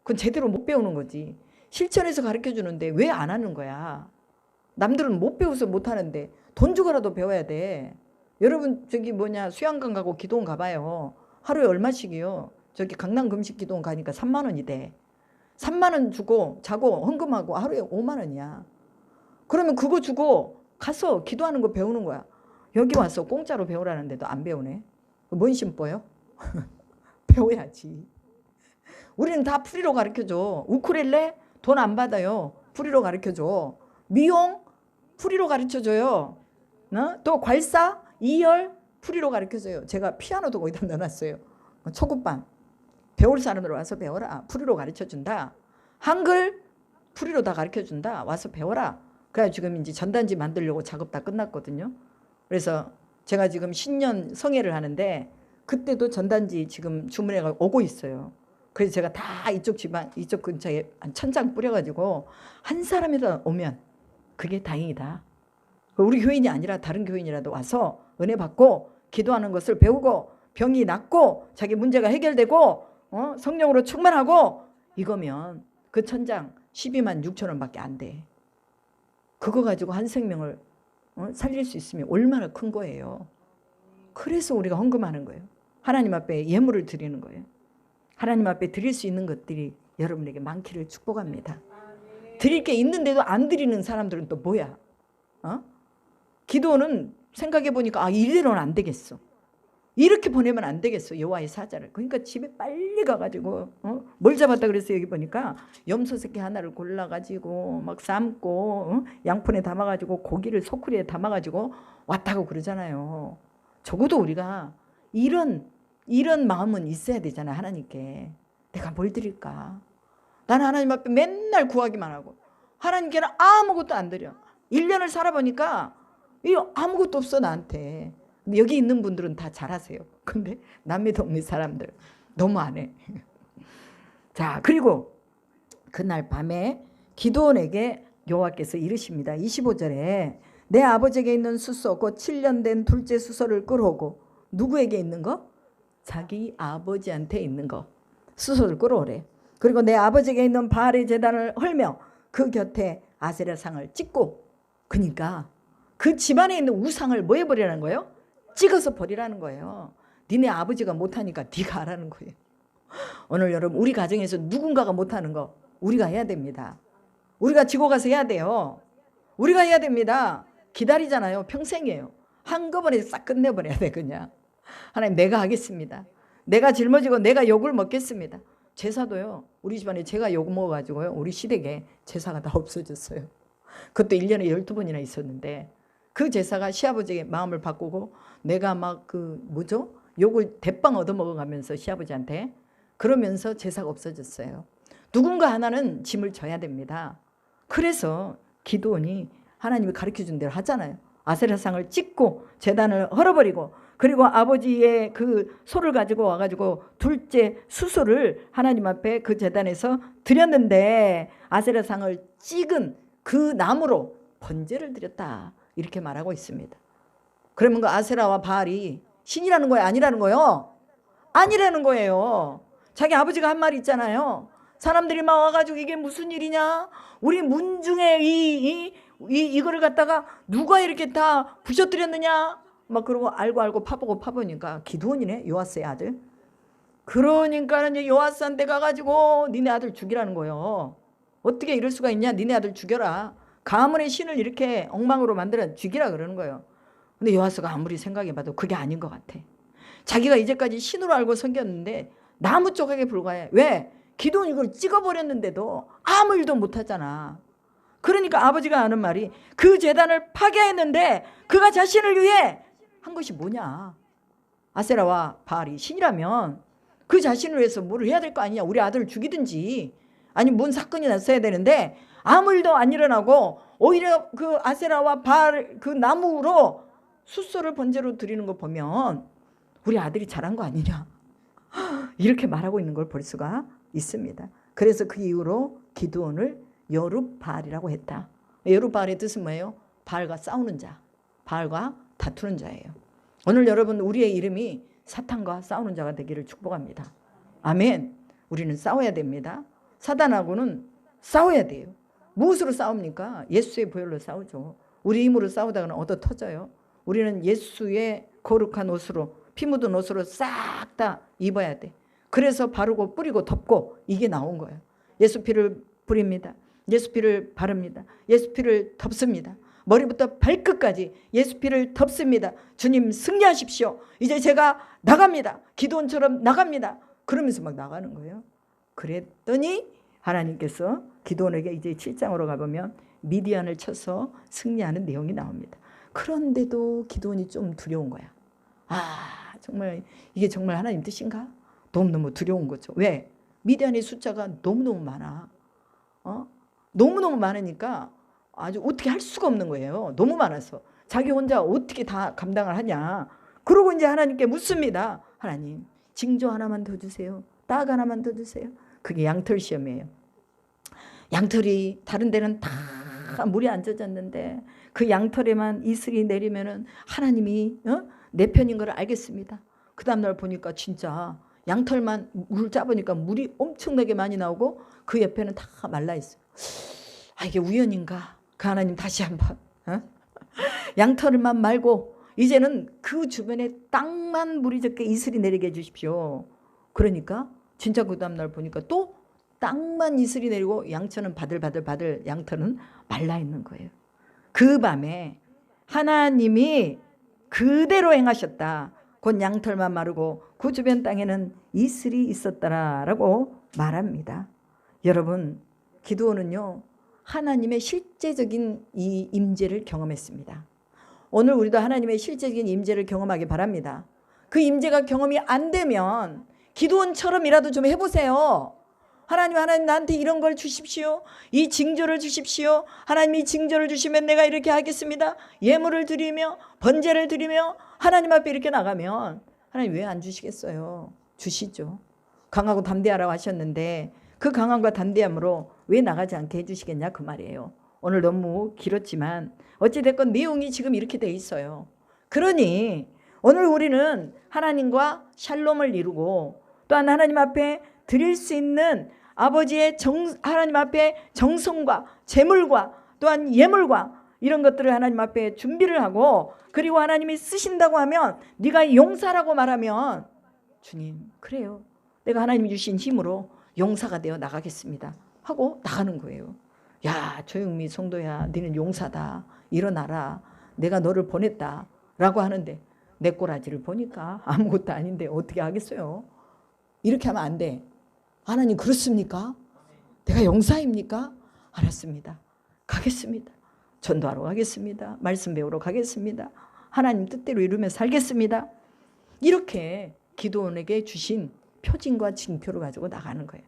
그건 제대로 못 배우는 거지. 실천해서 가르쳐주는데 왜 안 하는 거야? 남들은 못 배워서 못 하는데 돈 주고라도 배워야 돼. 여러분 저기 수양관 가고 기도원 가봐요. 하루에 얼마씩이요? 저기 강남 금식 기도원 가니까 3만 원이 돼. 3만 원 주고 자고 헌금하고 하루에 5만 원이야. 그러면 그거 주고 가서 기도하는 거 배우는 거야. 여기 와서 공짜로 배우라는데도 안 배우네. 뭔 심보요? 배워야지. 우리는 다 프리로 가르쳐줘. 우쿨렐레 돈 안 받아요. 프리로 가르쳐줘. 미용 프리로 가르쳐줘요. 또 괄사, 이열 프리로 가르쳐줘요. 제가 피아노도 거기다 넣어놨어요. 초급반. 배울 사람들 와서 배워라. 프리로 가르쳐준다. 한글 프리로 다 가르쳐준다. 와서 배워라. 그래 지금 이제 전단지 만들려고 작업 다 끝났거든요. 그래서 제가 지금 신년 성회를 하는데 그때도 전단지 지금 주문해가 오고 있어요. 그래서 제가 다 이쪽 집안, 이쪽 근처에 한 1,000장 뿌려가지고 한 사람이라도 오면 그게 다행이다. 우리 교인이 아니라 다른 교인이라도 와서 은혜 받고 기도하는 것을 배우고 병이 낫고 자기 문제가 해결되고 성령으로 충만하고 이거면 그 1,000장 12만 6천 원밖에 안 돼. 그거 가지고 한 생명을 살릴 수 있으면 얼마나 큰 거예요. 그래서 우리가 헌금하는 거예요. 하나님 앞에 예물을 드리는 거예요. 하나님 앞에 드릴 수 있는 것들이 여러분에게 많기를 축복합니다. 드릴 게 있는데도 안 드리는 사람들은 또 뭐야? 기도는 생각해 보니까 이대로는 안 되겠어. 이렇게 보내면 안 되겠어. 여호와의 사자를. 그러니까 집에 빨리 가가지고 뭘 잡았다 그랬어요. 여기 보니까 염소 새끼 하나를 골라가지고 막 삶고 양푼에 담아가지고 고기를 소쿠리에 담아가지고 왔다고 그러잖아요. 적어도 우리가 이런 마음은 있어야 되잖아요. 하나님께 내가 뭘 드릴까? 나는 하나님 앞에 맨날 구하기만 하고 하나님께는 아무것도 안 드려. 1년을 살아보니까 아무것도 없어 나한테. 근데 여기 있는 분들은 다 잘하세요. 근데 남미 동네 사람들 너무 안 해. 자, 그리고 그날 밤에 기드온에게 여호와께서 이르십니다. 25절에 내 아버지에게 있는 수소 곧 7년 된 둘째 수소를 끌어오고, 누구에게 있는 거? 자기 아버지한테 있는 거 수소를 끌어오래. 그리고 내 아버지에게 있는 바알의 제단을 헐며 그 곁에 아세라 상을 찍고, 그러니까 그 집안에 있는 우상을 뭐 해버리라는 거예요? 찍어서 버리라는 거예요. 니네 아버지가 못하니까 네가 하라는 거예요. 오늘 여러분, 우리 가정에서 누군가가 못하는 거 우리가 해야 됩니다. 우리가 지고 가서 해야 돼요. 우리가 해야 됩니다. 기다리잖아요. 평생이에요. 한꺼번에 싹 끝내버려야 돼. 그냥 하나님, 내가 하겠습니다. 내가 짊어지고 내가 욕을 먹겠습니다. 제사도요, 우리 집안에 제가 욕 먹어가지고요, 우리 시댁에 제사가 다 없어졌어요. 그것도 1년에 12번이나 있었는데, 그 제사가 시아버지의 마음을 바꾸고 내가 막 욕을 대빵 얻어먹어가면서 시아버지한테, 그러면서 제사가 없어졌어요. 누군가 하나는 짐을 져야 됩니다. 그래서 기드온이 하나님이 가르쳐준 대로 하잖아요. 아세라상을 찍고 제단을 헐어버리고, 그리고 아버지의 그 소를 가지고 와가지고 둘째 수소를 하나님 앞에 그 제단에서 드렸는데 아세라상을 찍은 그 나무로 번제를 드렸다, 이렇게 말하고 있습니다. 그러면 그 아세라와 바알이 신이라는 거예요, 아니라는 거예요? 아니라는 거예요. 자기 아버지가 한 말 있잖아요. 사람들이 막 와가지고 이게 무슨 일이냐, 우리 문중에 이거를 갖다가 누가 이렇게 다 부셔뜨렸느냐, 막 그러고 알고 파보니까 기드온이네, 요아스의 아들. 그러니까는 이제 요아스한테 가가지고 니네 아들 죽이라는 거예요. 어떻게 이럴 수가 있냐, 니네 아들 죽여라, 가문의 신을 이렇게 엉망으로 만들어 죽이라 그러는 거예요. 근데 요아스가 아무리 생각해봐도 그게 아닌 것 같아. 자기가 이제까지 신으로 알고 섬겼는데 나무 조각에 불과해. 왜? 기드온이 이걸 찍어버렸는데도 아무 일도 못하잖아. 그러니까 아버지가 하는 말이, 그 제단을 파괴했는데 그가 자신을 위해 한 것이 뭐냐. 아세라와 바알이 신이라면 그 자신을 위해서 뭘 해야 될 거 아니냐. 우리 아들을 죽이든지 아니 뭔 사건이 났어야 되는데 아무 일도 안 일어나고 오히려 그 아세라와 바알 그 나무로 숫소를 번제로 드리는 거 보면 우리 아들이 잘한 거 아니냐, 이렇게 말하고 있는 걸 볼 수가 있습니다. 그래서 그 이후로 기드온을 여룹바알이라고 했다. 여룹바알의 뜻은 뭐예요? 바알과 싸우는 자, 바알과 다투는 자예요. 오늘 여러분, 우리의 이름이 사탄과 싸우는 자가 되기를 축복합니다. 아멘. 우리는 싸워야 됩니다. 사단하고는 싸워야 돼요. 무엇으로 싸웁니까? 예수의 보혈로 싸우죠. 우리 힘으로 싸우다가는 얻어 터져요. 우리는 예수의 거룩한 옷으로, 피 묻은 옷으로 싹 다 입어야 돼. 그래서 바르고 뿌리고 덮고 이게 나온 거예요. 예수 피를 뿌립니다. 예수 피를 바릅니다. 예수 피를 덮습니다. 머리부터 발끝까지 예수 피를 덮습니다. 주님 승리하십시오. 이제 제가 나갑니다. 기드온처럼 나갑니다. 그러면서 막 나가는 거예요. 그랬더니 하나님께서 기드온에게 이제 7장으로 가보면 미디안을 쳐서 승리하는 내용이 나옵니다. 그런데도 기드온이 좀 두려운 거야. 정말 이게 정말 하나님 뜻인가? 너무너무 두려운 거죠. 왜? 미디안의 숫자가 너무너무 많아. 너무너무 많으니까 아주 어떻게 할 수가 없는 거예요. 너무 많아서 자기 혼자 어떻게 다 감당을 하냐. 그러고 이제 하나님께 묻습니다. 하나님, 징조 하나만 더 주세요. 딱 하나만 더 주세요. 그게 양털 시험이에요. 양털이 다른 데는 다 물이 안 젖었는데 그 양털에만 이슬이 내리면은 하나님이 내 편인 걸 알겠습니다. 그 다음날 보니까 진짜 양털만 물 짜보니까 물이 엄청나게 많이 나오고 그 옆에는 다 말라 있어요. 이게 우연인가? 그 하나님 다시 한번 양털만 말고 이제는 그 주변에 땅만 물이 적게 이슬이 내리게 해주십시오. 그러니까 진짜 그 다음날 보니까 또 땅만 이슬이 내리고 양털은 바들바들 양털은 말라 있는 거예요. 그 밤에 하나님이 그대로 행하셨다. 곧 양털만 마르고 그 주변 땅에는 이슬이 있었다라고 말합니다. 여러분, 기드온은요 하나님의 실제적인 이 임재를 경험했습니다. 오늘 우리도 하나님의 실제적인 임재를 경험하기 바랍니다. 그 임재가 경험이 안 되면 기드온처럼이라도 좀 해보세요. 하나님 나한테 이런 걸 주십시오. 이 징조를 주십시오. 하나님 이 징조를 주시면 내가 이렇게 하겠습니다. 예물을 드리며 번제를 드리며 하나님 앞에 이렇게 나가면 하나님 왜 안 주시겠어요? 주시죠. 강하고 담대하라고 하셨는데 그 강함과 담대함으로 왜 나가지 않게 해주시겠냐, 그 말이에요. 오늘 너무 길었지만 어찌됐건 내용이 지금 이렇게 돼 있어요. 그러니 오늘 우리는 하나님과 샬롬을 이루고 또한 하나님 앞에 드릴 수 있는 아버지의 하나님 앞에 정성과 재물과 또한 예물과 이런 것들을 하나님 앞에 준비를 하고, 그리고 하나님이 쓰신다고 하면 네가 용사라고 말하면 주님 그래요, 내가 하나님이 주신 힘으로 용사가 되어 나가겠습니다 하고 나가는 거예요. 야, 조영미 성도야, 너는 용사다, 일어나라, 내가 너를 보냈다 라고 하는데 내 꼬라지를 보니까 아무것도 아닌데 어떻게 하겠어요? 이렇게 하면 안 돼. 하나님 그렇습니까? 내가 용사입니까? 알았습니다. 가겠습니다. 전도하러 가겠습니다. 말씀 배우러 가겠습니다. 하나님 뜻대로 이루며 살겠습니다. 이렇게 기드온에게 주신 표징과 징표를 가지고 나가는 거예요.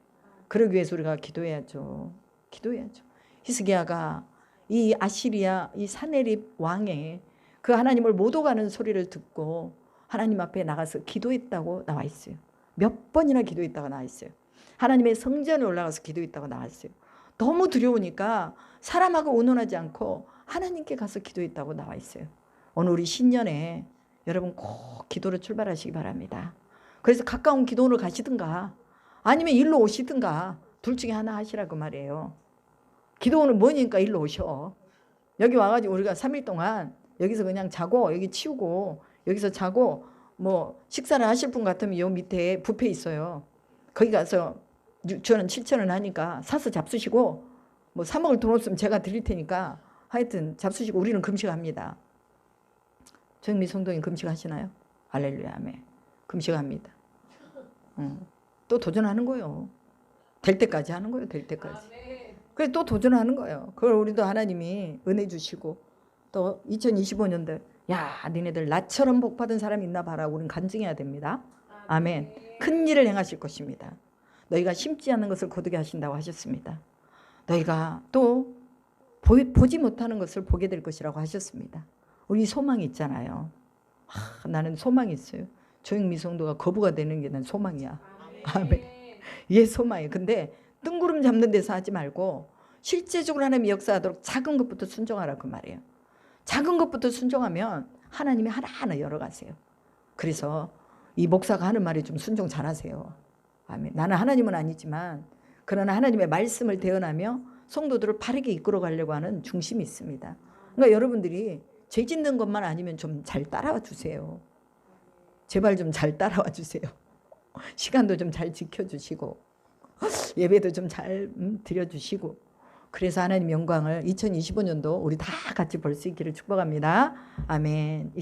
그러기 위해서 우리가 기도해야죠. 기도해야죠. 히스기야가 이 아시리아 이 사네립 왕의 그 하나님을 못 오가는 소리를 듣고 하나님 앞에 나가서 기도했다고 나와 있어요. 몇 번이나 기도했다고 나와 있어요. 하나님의 성전에 올라가서 기도했다고 나와 있어요. 너무 두려우니까 사람하고 의논하지 않고 하나님께 가서 기도했다고 나와 있어요. 오늘 우리 신년에 여러분 꼭 기도로 출발하시기 바랍니다. 그래서 가까운 기도원을 가시든가 아니면 일로 오시든가 둘 중에 하나 하시라고 말이에요. 기도원은 뭐니까 일로 오셔. 여기 와가지고 우리가 3일 동안 여기서 그냥 자고 여기 치우고 여기서 자고 뭐 식사를 하실 분 같으면 요 밑에 뷔페 있어요. 거기 가서 6,000원 7,000원 하니까 사서 잡수시고 뭐 사 먹을 돈 없으면 제가 드릴 테니까 하여튼 잡수시고 우리는 금식합니다. 정미 성도님 금식하시나요? 할렐루야 아멘. 금식합니다. 또 도전하는 거예요. 될 때까지 하는 거예요. 될 때까지. 그래서 또 도전하는 거예요. 그걸 우리도 하나님이 은혜 주시고 또 2025년도 야 니네들 나처럼 복받은 사람이 있나 봐라. 우리는 간증해야 됩니다. 아멘. 큰 일을 행하실 것입니다. 너희가 심지 않는 것을 거두게 하신다고 하셨습니다. 너희가 또 보지 못하는 것을 보게 될 것이라고 하셨습니다. 우리 소망이 있잖아요. 나는 소망이 있어요. 조영미 성도가 거부가 되는 게 난 소망이야. 아멘. 이게 소망이에요. 근데 뜬구름 잡는 데서 하지 말고 실제적으로 하나님이 역사하도록 작은 것부터 순종하라 그 말이에요. 작은 것부터 순종하면 하나님이 하나하나 열어가세요. 그래서 이 목사가 하는 말에 좀 순종 잘하세요. 아멘. 나는 하나님은 아니지만 그러나 하나님의 말씀을 대언하며 성도들을 바르게 이끌어 가려고 하는 중심이 있습니다. 그러니까 여러분들이 죄 짓는 것만 아니면 좀 잘 따라와 주세요. 제발 좀 잘 따라와 주세요. 시간도 좀 잘 지켜주시고 예배도 좀 잘 드려주시고 그래서 하나님 영광을 2025년도 우리 다 같이 볼 수 있기를 축복합니다. 아멘.